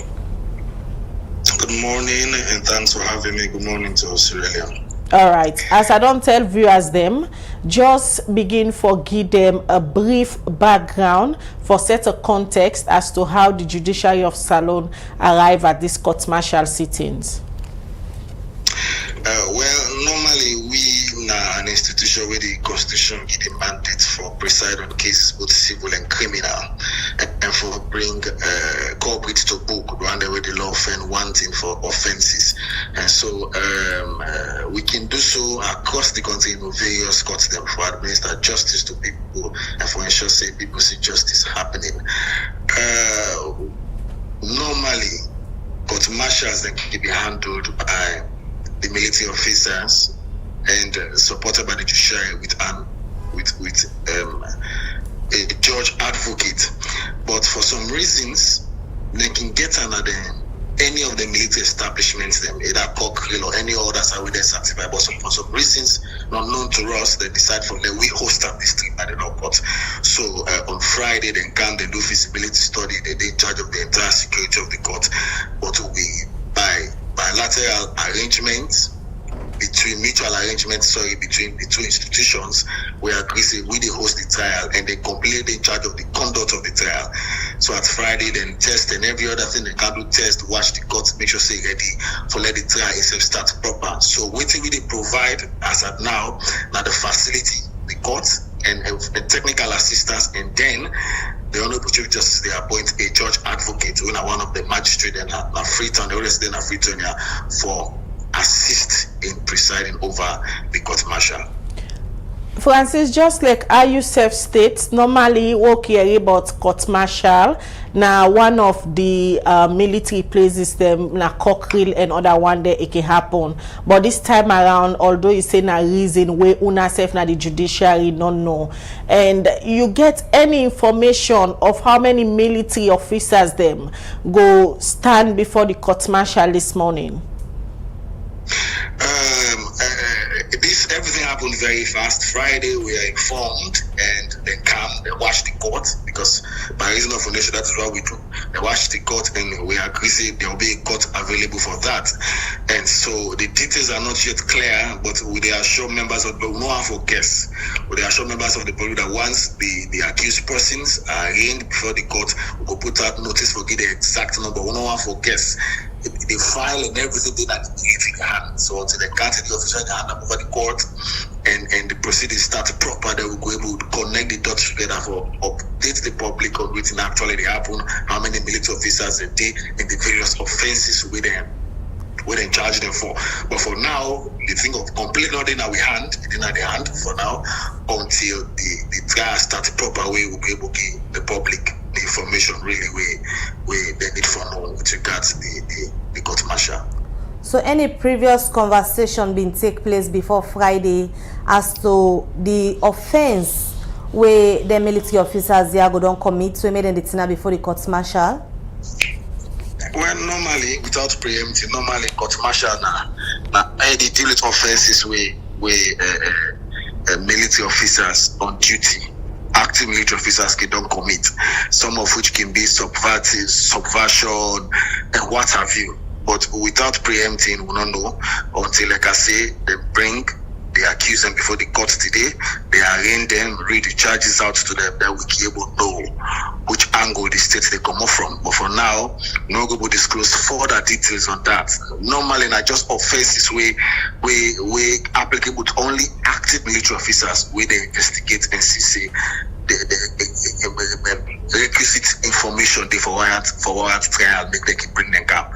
Good morning, and thanks for having me. Good morning to Australia. All right, as I don't tell viewers them, just begin for give them a brief background for set a context as to how the judiciary of Salone arrive at these court martial sittings. Well, normally we are an institution where the constitution give the mandate for preside on cases both civil and criminal, and for bring culprits to book when they were the law offend wanting for offenses, and so we can do so across the country in various courts them for administer justice to people and for ensure say people see justice happening. Normally, court martials then can be handled by the military officers and supported by the judiciary with a judge advocate. But for some reasons, they can get another any of the military establishments, them either Cochrane or any others are with their certified. But for some reasons not known to us, they decide for them we host up this thing at the law court. So on Friday, they come, they do feasibility study, they in charge of the entire security of the court. But we by bilateral arrangements, mutual arrangements, between the two institutions, we agree say we the host the trial and they completely in charge of the conduct of the trial. So at Friday, then test and every other thing they can do, test, watch the court, make sure say ready for let the trial itself start proper. So waiting we they provide as at now the facility, the court and technical assistance, and then the Honorable Chief Justice they appoint a judge advocate who are one of the magistrate and a Freetown, the rest then a Freetown for assist in presiding over the court martial. Francis, just like how you self-state, normally work here about court martial. Now, one of the military places them na Cochrane and other one day it can happen. But this time around, although you say na reason where una self na the judiciary don't know, and you get any information of how many military officers them go stand before the court martial this morning? Everything happened very fast. Friday we are informed and then come, they watch the court because by reason of foundation that is what we do. They watch the court and we agree say there will be a court available for that. And so the details are not yet clear, but we they assure members of the no one for guess. We they assure members of the public that once the accused persons are arraigned before the court, we will put out notice for give the exact number. We no one for guess. The file and everything they that in hand. So until they can't the official hand over the court and the proceedings start proper, they will go able to connect the dots together for update the public on what actually they happen, how many military officers a day in the various offenses with them. We then charge them for. But for now, the thing of complete not in our hand, it in the hand for now, until the trial starts proper way, we'll be able to give the public the information really where they need for know with regards to the court martial. So any previous conversation been take place before Friday as to the offense where the military officers there go don't commit so made in the tina before the court martial? Well, normally, without preempting, normally court martial now the deal with offenses where military officers on duty, active military officers don't commit, some of which can be subversion, and what have you. But without preempting, we don't know until, like I say, they bring they accuse them before the court today. They arraign them, read the charges out to them, that we be able to know which angle the state they come off from. But for now, no go will disclose further details on that. Normally, not just offenses we applicable to only active military officers where they investigate and see the requisite information they for warrant trial, make they can bring them up.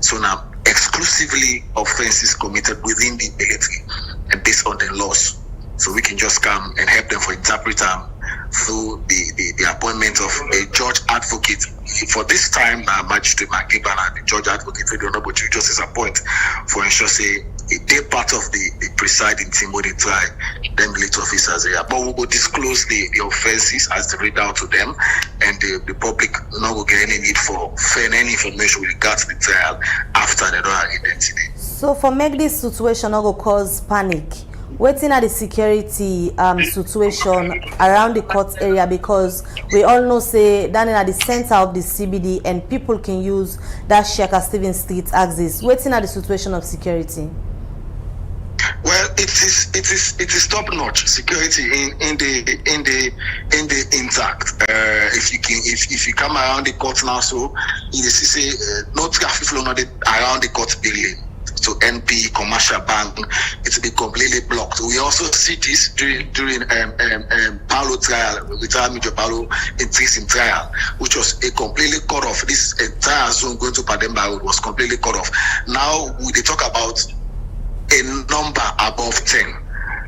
So now, exclusively offenses committed within the military and based on the laws. So we can just come and help them for interpreter through the appointment of a judge advocate. For this time, Magistrate Makibana, the judge advocate, we don't know, but you just is appoint for ensure say they're part of the presiding team where they try them military officers here. But we will disclose the offenses as they read out to them, and the public no will get any need for any information with regard to the trial after they don't identity. So for make this situation not go cause panic, waiting at the security situation around the court area, because we all know say that at the center of the CBD and people can use that Shaka Stevens Street axis. Waiting at the situation of security. Well, it is top notch security in the intact. If you come around the court now, so you see no traffic flow not around the court building. So NP, commercial bank, it's been completely blocked. We also see this during Paulo trial, retired Major Paulo in trial, which was a completely cut off. This entire zone going to Pademba Road was completely cut off. Now they talk about a number above 10,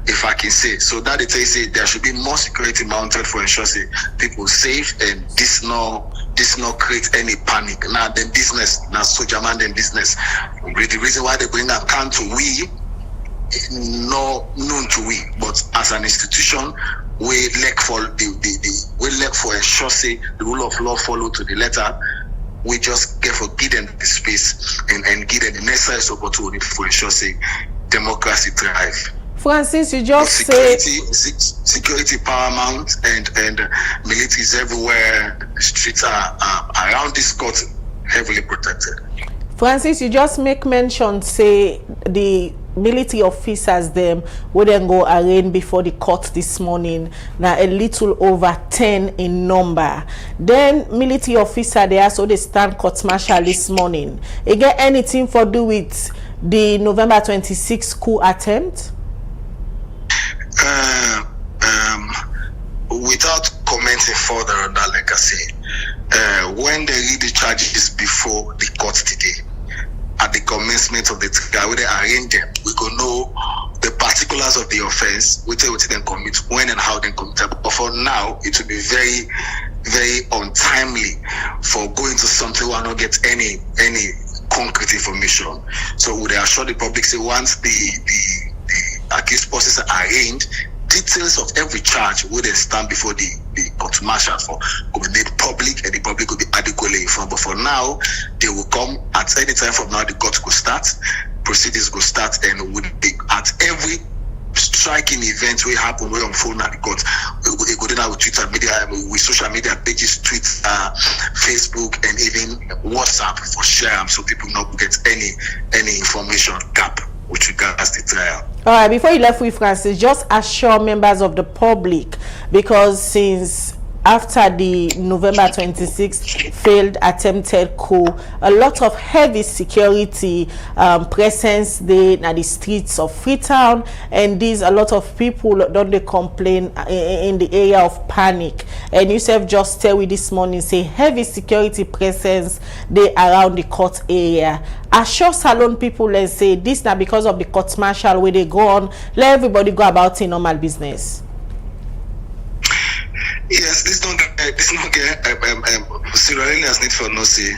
if I can say. So that they say there should be more security mounted for ensuring people safe and this not create any panic. Now the business, now soldier man then business. The reason why they bring that can to we, no known to we, but as an institution, we lack for ensure say the rule of law follow to the letter. We just give them the space and give them the necessary opportunity for ensure say democracy thrive. Francis, you just say security paramount and militaries everywhere. Streets are around this court heavily protected. Francis, you just make mention say the military officers them wouldn't go arraign before the court this morning. Now a little over 10 in number. Then military officer they also they stand court martial this morning. It get anything for do with the November 26 coup attempt? Without commenting further on that, like I say, when they read the charges before the court today, at the commencement of the trial, when they arraign them, we go know the particulars of the offense, which they commit, when and how they commit. But for now, it will be very, very untimely for going to something where I don't get any concrete information. So would they assure the public say once the accused persons are arraigned, details of every charge will then stand before the court martial for will be made public, and the public will be adequately informed. But for now, they will come at any time from now. The court will start, proceedings will start, and will be at every striking event will happen where on phone at the court. We go down with Twitter media, with social media pages, Twitter, Facebook, and even WhatsApp for share, so people not get any information gap with regards to the trial. All right, before you left with Francis, just assure members of the public, because since after the November 26th failed attempted coup, a lot of heavy security presence there at the streets of Freetown, and these a lot of people don't they complain in the area of panic. And yourself just tell me this morning say heavy security presence there around the court area. Assure Salon people and say this now because of the court martial where they go on, let everybody go about in normal business. Yes, this don't get Sierra Leone's need for no say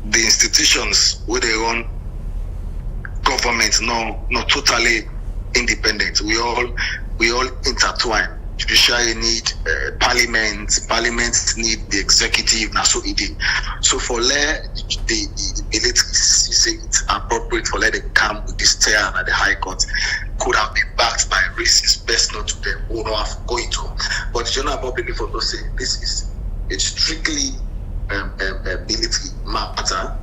the institutions where they run government not totally independent. We all intertwine. Judiciary need parliament need the executive, now so it is. So for let the military say it's appropriate for let them come with this term at the High Court could have been backed by reasons best known to them who know have going to. But the general public for those say this is a strictly military matter,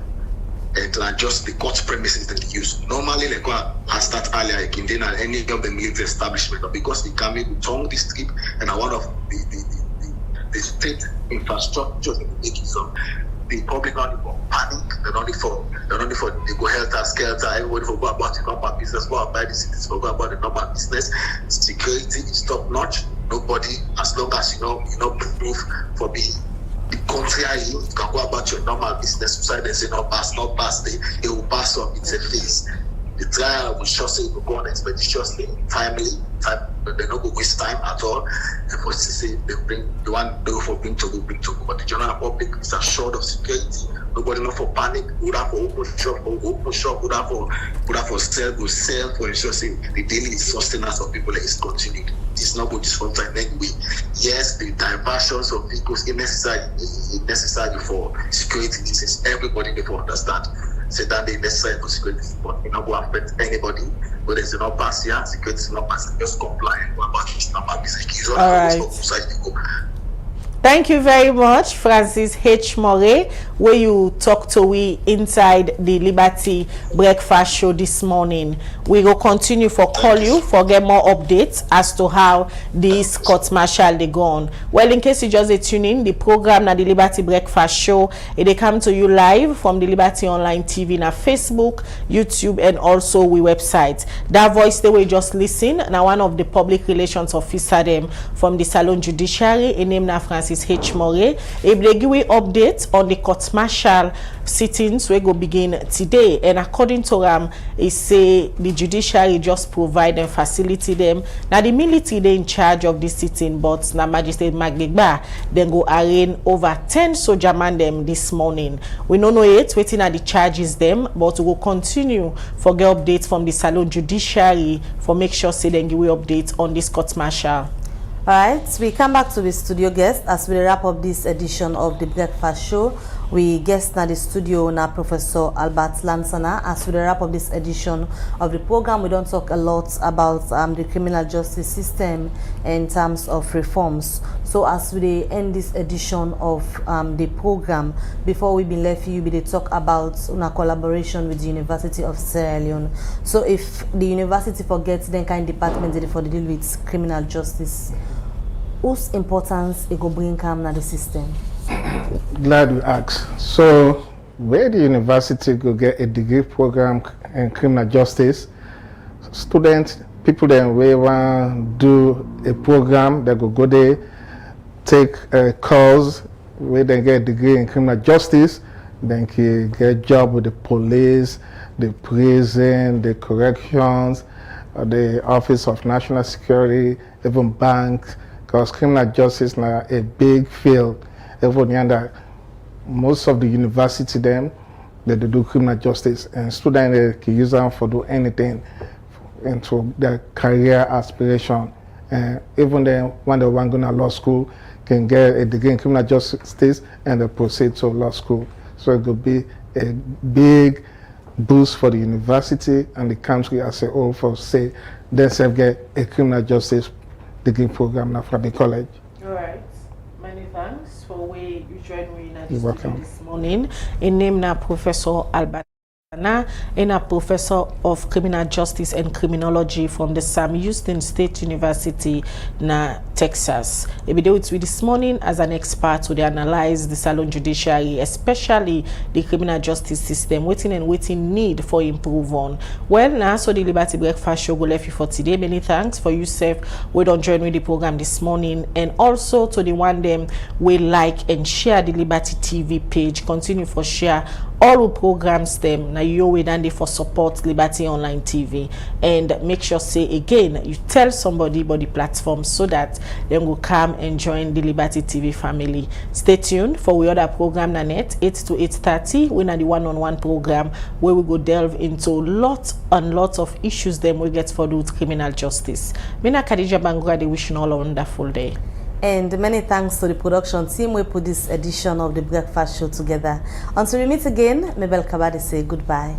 and just the court premises that they use. Normally, like what I start earlier, like in then any of the military establishment, but because they come in Tongue district and are one of the state infrastructure that make it so the public not for panic, they're not for they go helter skelter, everybody for go about the normal business, go about the cities, for go about the normal business. Security is top notch. Nobody, as long as you know proof for being the contrary, you can go about your normal business. Society they say not pass, it will pass up, it's a phase. The trial will sure say it will go on expeditiously, timely, they don't go waste time at all. And for say they bring the one they for bring to go. But the general public is assured of security. Nobody not for panic, would have for open shop, would have for sell for ensure say the daily sustenance of people is continued. It's not good this one time anyway. Yes, the diversions of vehicles is necessary for security reasons. Everybody need to understand. Say that they necessary for security, but it not going to affect anybody. But there's no pass here, security is not passing, just complying. What about this number? All right. Thank you very much, Francis H. More, where you talk to we inside the Liberty Breakfast Show this morning. We will continue for call you for get more updates as to how this court martial they go on. Well, in case you just tune in, the program na the Liberty Breakfast Show, they come to you live from the Liberty Online TV na Facebook, YouTube, and also we website. That voice they will just listen. Now one of the public relations officer them from the Salon Judiciary, a name na Francis H. More. If they give we updates on the court martial sittings we go begin today, and according to he say the judiciary just provide and facilitate them. Now the military they in charge of this sitting, but now Magistrate Magbegba then go arraign over 10 soldier man them this morning. We don't know yet waiting at the charges them, but we will continue for get updates from the Salon Judiciary for make sure say then give we updates on this court martial. Alright, we come back to the studio guest as we wrap up this edition of the Breakfast Show. We guest na the studio na Professor Albert Lansana. As we wrap up this edition of the program, we don't talk a lot about the criminal justice system in terms of reforms. So as we end this edition of the program, before we be left you be talk about una collaboration with the University of Sierra Leone. So if the university forgets then kind of department they for deal with criminal justice, whose importance it go bring calm na the system? Glad you asked. So, where the university go get a degree program in criminal justice, students, people then we want do a program that go there, take a course, where they get a degree in criminal justice, then can get job with the police, the prison, the corrections, the Office of National Security, even banks, because criminal justice is now a big field. Even that most of the university them they do criminal justice, and students they can use them for do anything into their career aspiration. And even then when they want to go to law school can get a degree in criminal justice and they proceed to law school. So it could be a big boost for the university and the country as a whole for say themselves get a criminal justice degree program now from the college. All right. Many thanks for where you join me in You're welcome. This morning. In name now Professor Albert and a professor of criminal justice and criminology from the Sam Houston State University na Texas. He be there with me this morning as an expert to analyze the Salon Judiciary, especially the criminal justice system, waiting need for improve on. Well, now so the Liberty Breakfast Show go left you for today. Many thanks for yourself. We don't join with the program this morning, and also to the one them we like and share the Liberty TV page. Continue for share all the programs them now you way and for support Liberty Online TV, and make sure say again you tell somebody about the platform so that they will come and join the Liberty TV family. Stay tuned for we other program na net 8 to 8:30. We na the one-on-one program where we go delve into lots and lots of issues them we get for do criminal justice. Mina Khadija Bangura, they wishing all a wonderful day. And many thanks to the production team we put this edition of the Breakfast Show together. Until we meet again, Mabel Kabadi say goodbye.